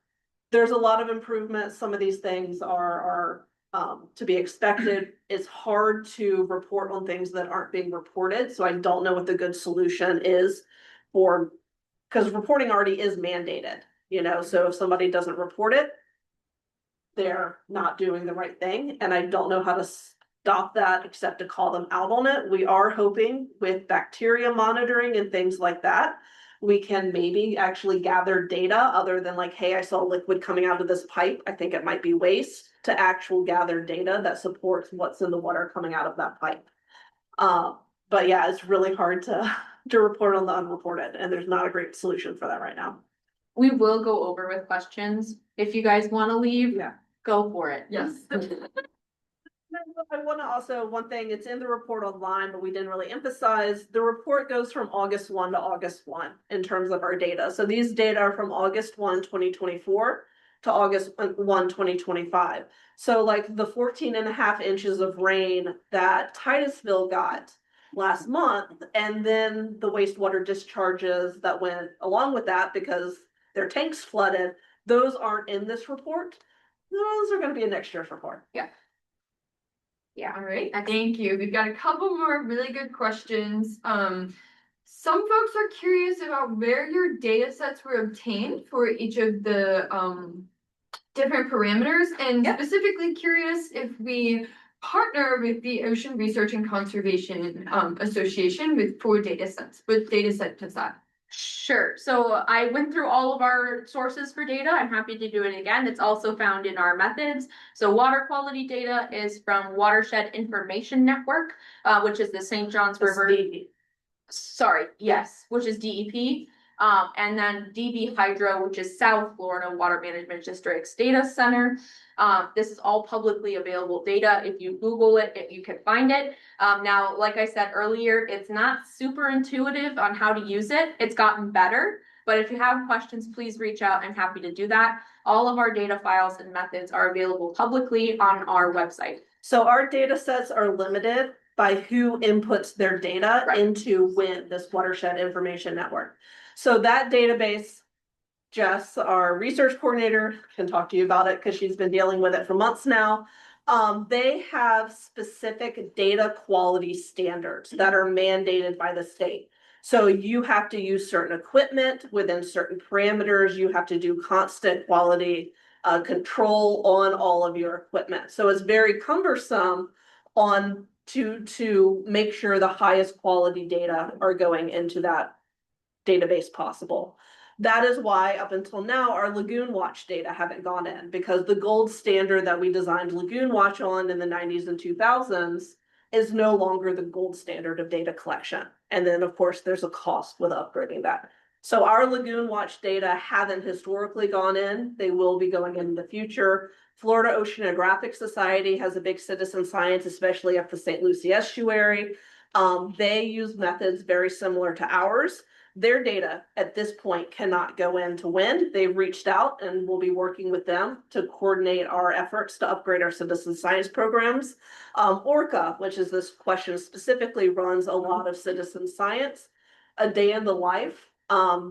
there's a lot of improvements. Some of these things are to be expected. It's hard to report on things that aren't being reported. So I don't know what the good solution is because reporting already is mandated, so if somebody doesn't report it, they're not doing the right thing. And I don't know how to stop that except to call them out on it. We are hoping with bacteria monitoring and things like that, we can maybe actually gather data other than like, hey, I saw liquid coming out of this pipe. I think it might be waste, to actual gather data that supports what's in the water coming out of that pipe. But yeah, it's really hard to report on the unreported, and there's not a great solution for that right now. We will go over with questions. If you guys want to leave, go for it. Yes. I want to also, one thing, it's in the report online, but we didn't really emphasize, the report goes from August 1 to August 1 in terms of our data. So these data are from August 1, 2024 to August 1, 2025. So like the 14.5 inches of rain that Titusville got last month, and then the wastewater discharges that went along with that because their tanks flooded, those aren't in this report. Those are going to be in next year's report. Yeah, all right. Thank you. We've got a couple more really good questions. Some folks are curious about where your data sets were obtained for each of the different parameters, and specifically curious if we partner with the Ocean Research and Conservation Association for data sets. What data set does that? Sure. So I went through all of our sources for data. I'm happy to do it again. It's also found in our methods. So water quality data is from Watershed Information Network, which is the St. Johns River. Which is DEP. And then DB Hydro, which is South Florida Water Management District's data center. This is all publicly available data. If you Google it, you can find it. Now, like I said earlier, it's not super intuitive on how to use it. It's gotten better. But if you have questions, please reach out. I'm happy to do that. All of our data files and methods are available publicly on our website. So our data sets are limited by who inputs their data into WIN, this watershed information network. So that database, Jess, our research coordinator, can talk to you about it because she's been dealing with it for months now. They have specific data quality standards that are mandated by the state. So you have to use certain equipment within certain parameters. You have to do constant quality control on all of your equipment. So it's very cumbersome on to make sure the highest quality data are going into that database possible. That is why up until now, our Lagoon Watch data haven't gone in, because the gold standard that we designed Lagoon Watch on in the 90s and 2000s is no longer the gold standard of data collection. And then of course, there's a cost with upgrading that. So our Lagoon Watch data haven't historically gone in. They will be going in the future. Florida Oceanographic Society has a big citizen science, especially up the St. Lucie estuary. They use methods very similar to ours. Their data at this point cannot go into WIN. They've reached out and we'll be working with them to coordinate our efforts to upgrade our citizen science programs. ORCA, which is this question specifically, runs a lot of citizen science. A Day in the Life,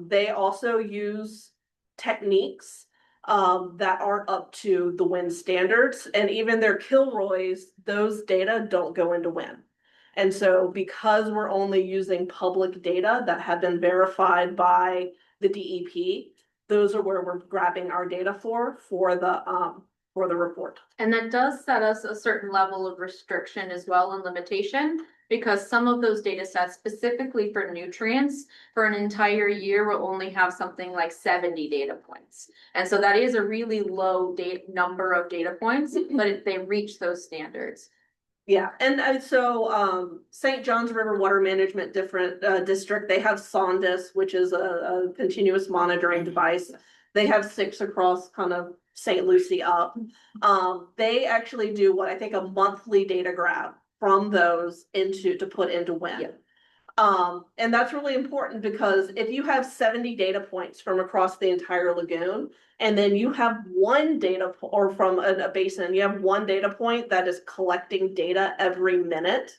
they also use techniques that aren't up to the WIN standards, and even their Kilroys, those data don't go into WIN. And so because we're only using public data that have been verified by the DEP, those are where we're grabbing our data for the report. And that does set us a certain level of restriction as well and limitation, because some of those data sets specifically for nutrients for an entire year will only have something like 70 data points. And so that is a really low number of data points, but they reach those standards. Yeah, and so St. Johns River Water Management District, they have SONDIS, which is a continuous monitoring device. They have 6 across kind of St. Lucie up. They actually do what I think a monthly data grab from those to put into WIN. Yeah. And that's really important, because if you have 70 data points from across the entire lagoon, and then you have one data or from a basin, you have one data point that is collecting data every minute,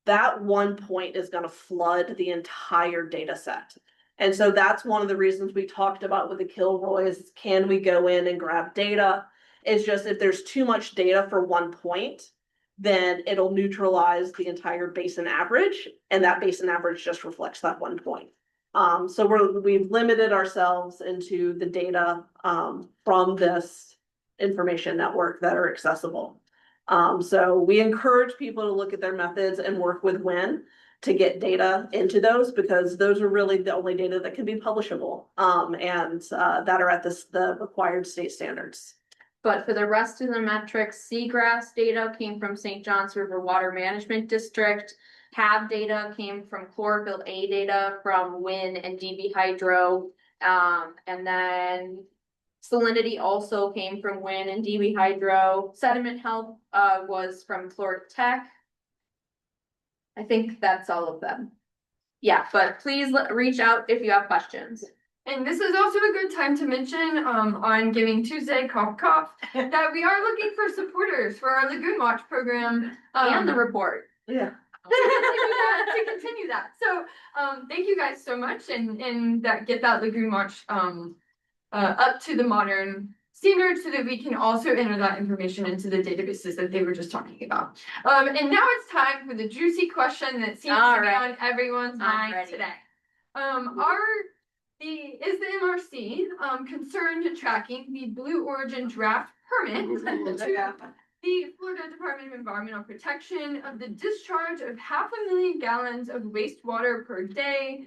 that one point is going to flood the entire data set. And so that's one of the reasons we talked about with the Kilroys, can we go in and grab data? It's just if there's too much data for one point, then it'll neutralize the entire basin average, and that basin average just reflects that one point. So we've limited ourselves into the data from this information network that are accessible. So we encourage people to look at their methods and work with WIN to get data into those, because those are really the only data that can be publishable and that are at the required state standards. But for the rest of the metrics, seagrass data came from St. Johns River Water Management District. HAB data came from chlorophyll A data from WIN and DB Hydro. And then salinity also came from WIN and DB Hydro. Sediment health was from Florida Tech. I think that's all of them. Yeah, but please reach out if you have questions. And this is also a good time to mention on Giving Tuesday, cough cough, that we are looking for supporters for our Lagoon Watch program. And the report. Yeah. to continue that. So thank you guys so much, and that get that Lagoon Watch up to the modern standards, so that we can also enter that information into the databases that they were just talking about. And now it's time for the juicy question that seems to be on everyone's mind today. Is the MRC concerned tracking the Blue Origin draft permit to the Florida Department of Environmental Protection of the discharge of 500,000 gallons of wastewater per day,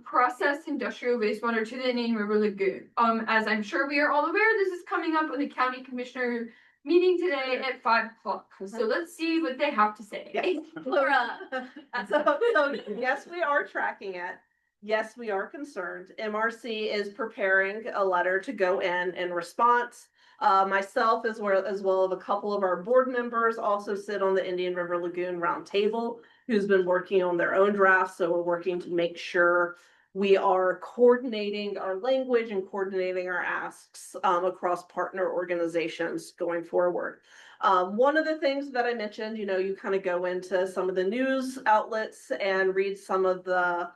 processed industrial wastewater to the Indian River Lagoon? As I'm sure we are all aware, this is coming up with the county commissioner meeting today at 5 o'clock. So let's see what they have to say. Yes. Laura. So yes, we are tracking it. Yes, we are concerned. MRC is preparing a letter to go in response. Myself, as well as a couple of our board members, also sit on the Indian River Lagoon Roundtable, who's been working on their own drafts. So we're working to make sure We are coordinating our language and coordinating our asks across partner organizations going forward. One of the things that I mentioned, you kind of go into some of the news outlets and read some of the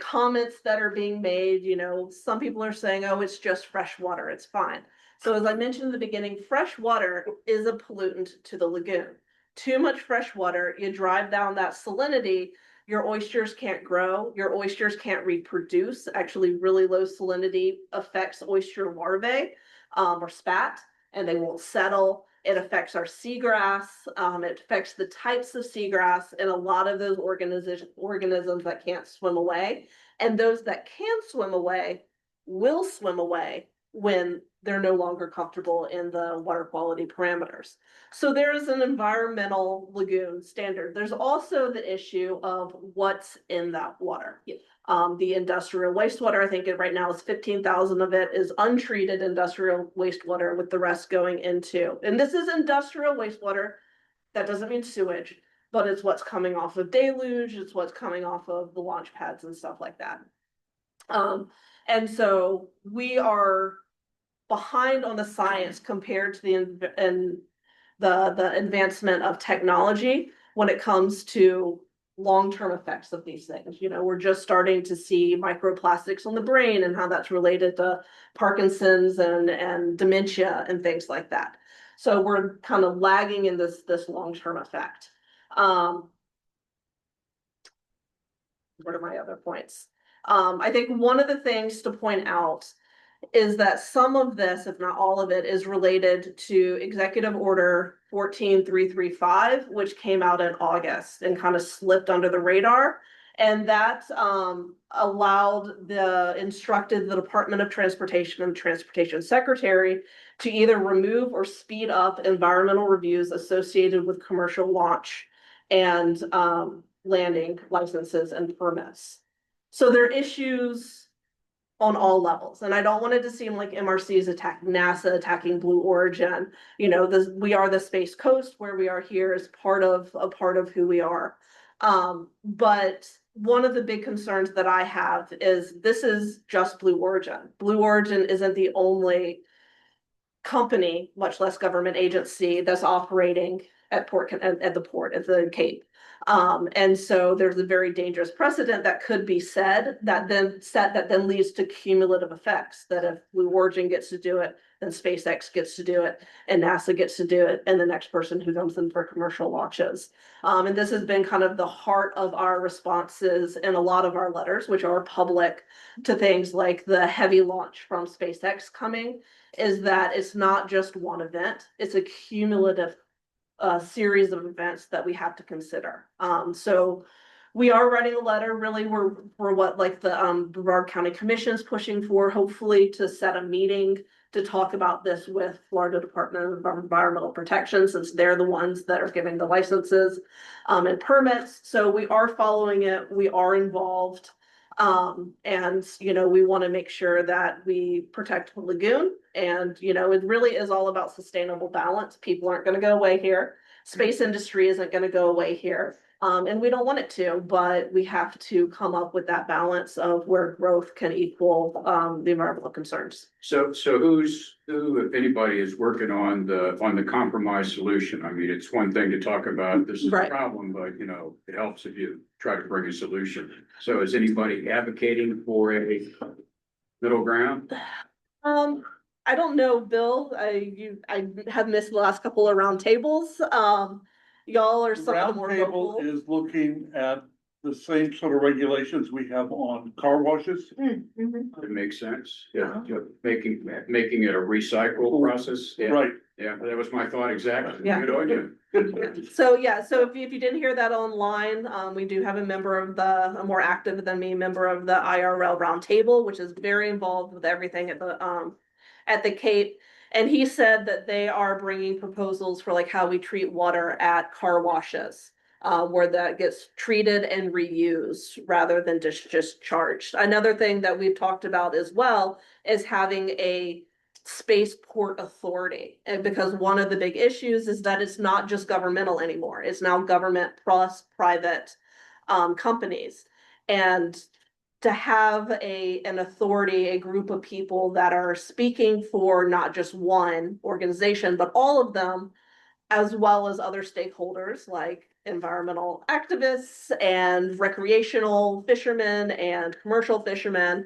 comments that are being made. Some people are saying, oh, it's just fresh water, it's fine. So as I mentioned in the beginning, fresh water is a pollutant to the lagoon. Too much fresh water, you drive down that salinity, your oysters can't grow, your oysters can't reproduce. Actually, really low salinity affects oyster larvae or spat, and they won't settle. It affects our seagrass. It affects the types of seagrass and a lot of those organisms that can't swim away. And those that can swim away will swim away when they're no longer comfortable in the water quality parameters. So there is an environmental lagoon standard. There's also the issue of what's in that water. The industrial wastewater, I think right now is 15,000 of it is untreated industrial wastewater, with the rest going into, and this is industrial wastewater. That doesn't mean sewage, but it's what's coming off of deluge. It's what's coming off of the launch pads and stuff like that. And so we are behind on the science compared to the advancement of technology when it comes to long-term effects of these things. We're just starting to see microplastics on the brain and how that's related to Parkinson's and dementia and things like that. So we're kind of lagging in this long-term effect. What are my other points? I think one of the things to point out is that some of this, if not all of it, is related to Executive Order 14335, which came out in August and kind of slipped under the radar. And that instructed the Department of Transportation and Transportation Secretary to either remove or speed up environmental reviews associated with commercial launch and landing licenses and permits. So there are issues on all levels. And I don't want it to seem like MRC is attacking NASA, attacking Blue Origin. We are the Space Coast. Where we are here is a part of who we are. But one of the big concerns that I have is this is just Blue Origin. Blue Origin isn't the only company, much less government agency, that's operating at the Cape. And so there's a very dangerous precedent that could be set that then leads to cumulative effects, that if Blue Origin gets to do it, then SpaceX gets to do it, and NASA gets to do it, and the next person who comes in for commercial launches. And this has been kind of the heart of our responses in a lot of our letters, which are public, to things like the heavy launch from SpaceX coming, is that it's not just one event, it's a cumulative series of events that we have to consider. So we are writing a letter, really, for what like the Brevard County Commission is pushing for, hopefully to set a meeting to talk about this with Florida Department of Environmental Protection, since they're the ones that are giving the licenses and permits. So we are following it, we are involved. And we want to make sure that we protect the lagoon, and it really is all about sustainable balance. People aren't going to go away here. Space industry isn't going to go away here. And we don't want it to, but we have to come up with that balance of where growth can equal the environmental concerns. So who, if anybody, is working on the compromise solution? I mean, it's one thing to talk about this is a problem, but it helps if you try to bring a solution. So is anybody advocating for a middle ground? I don't know, Bill. I have missed the last couple of round tables. Y'all are some of the more vocal. Roundtable is looking at the same sort of regulations we have on car washes. It makes sense. Yeah, making it a recycle process. Yeah. Right. Yeah, that was my thought exactly. Yeah. Good idea. So if you didn't hear that online, we do have a more active than me member of the IRL roundtable, which is very involved with everything at the Cape. And he said that they are bringing proposals for like how we treat water at car washes, where that gets treated and reused rather than just charged. Another thing that we've talked about as well is having a spaceport authority. And because one of the big issues is that it's not just governmental anymore. It's now government plus private companies. And to have an authority, a group of people that are speaking for not just one organization, but all of them, as well as other stakeholders like environmental activists and recreational fishermen and commercial fishermen,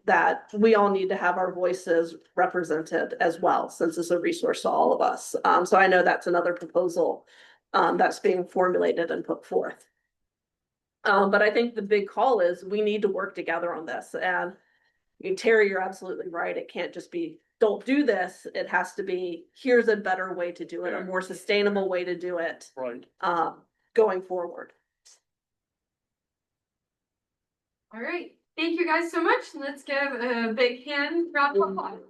that we all need to have our voices represented as well, since it's a resource to all of us. So I know that's another proposal that's being formulated and put forth. But I think the big call is we need to work together on this. And Terry, you're absolutely right. It can't just be, don't do this. It has to be, here's a better way to do it, a more sustainable way to do it. Right. Going forward. All right, thank you guys so much. Let's give a big hand round of applause.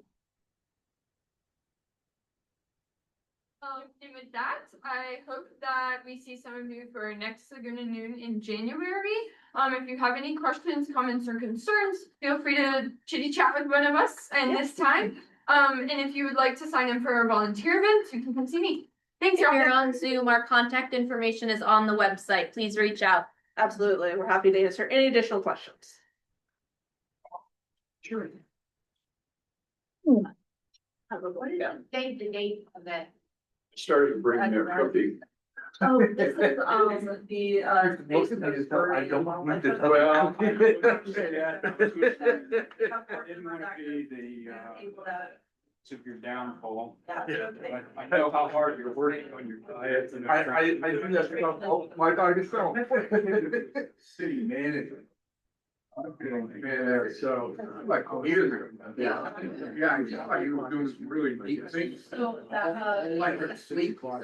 And with that, I hope that we see some of you for our next Laguna Noon in January. If you have any questions, comments, or concerns, feel free to chitty chat with one of us in this time. And if you would like to sign in for our volunteer events, you can come see me. Thanks, If y'all. you're on Zoom, our contact information is on the website. Please reach out. Absolutely. We're happy to answer any additional questions. Sure. Save the date of it. Started bringing their cookie. Oh, this is, the, I don't need to. Well, I didn't want to be the, of your downfall. I know how hard you're working on your diet. And I do that stuff, oh, my dog is so. City manager. Yeah, so, like, years ago. Yeah, I thought you were doing some really neat things. So, Like a sleep clock.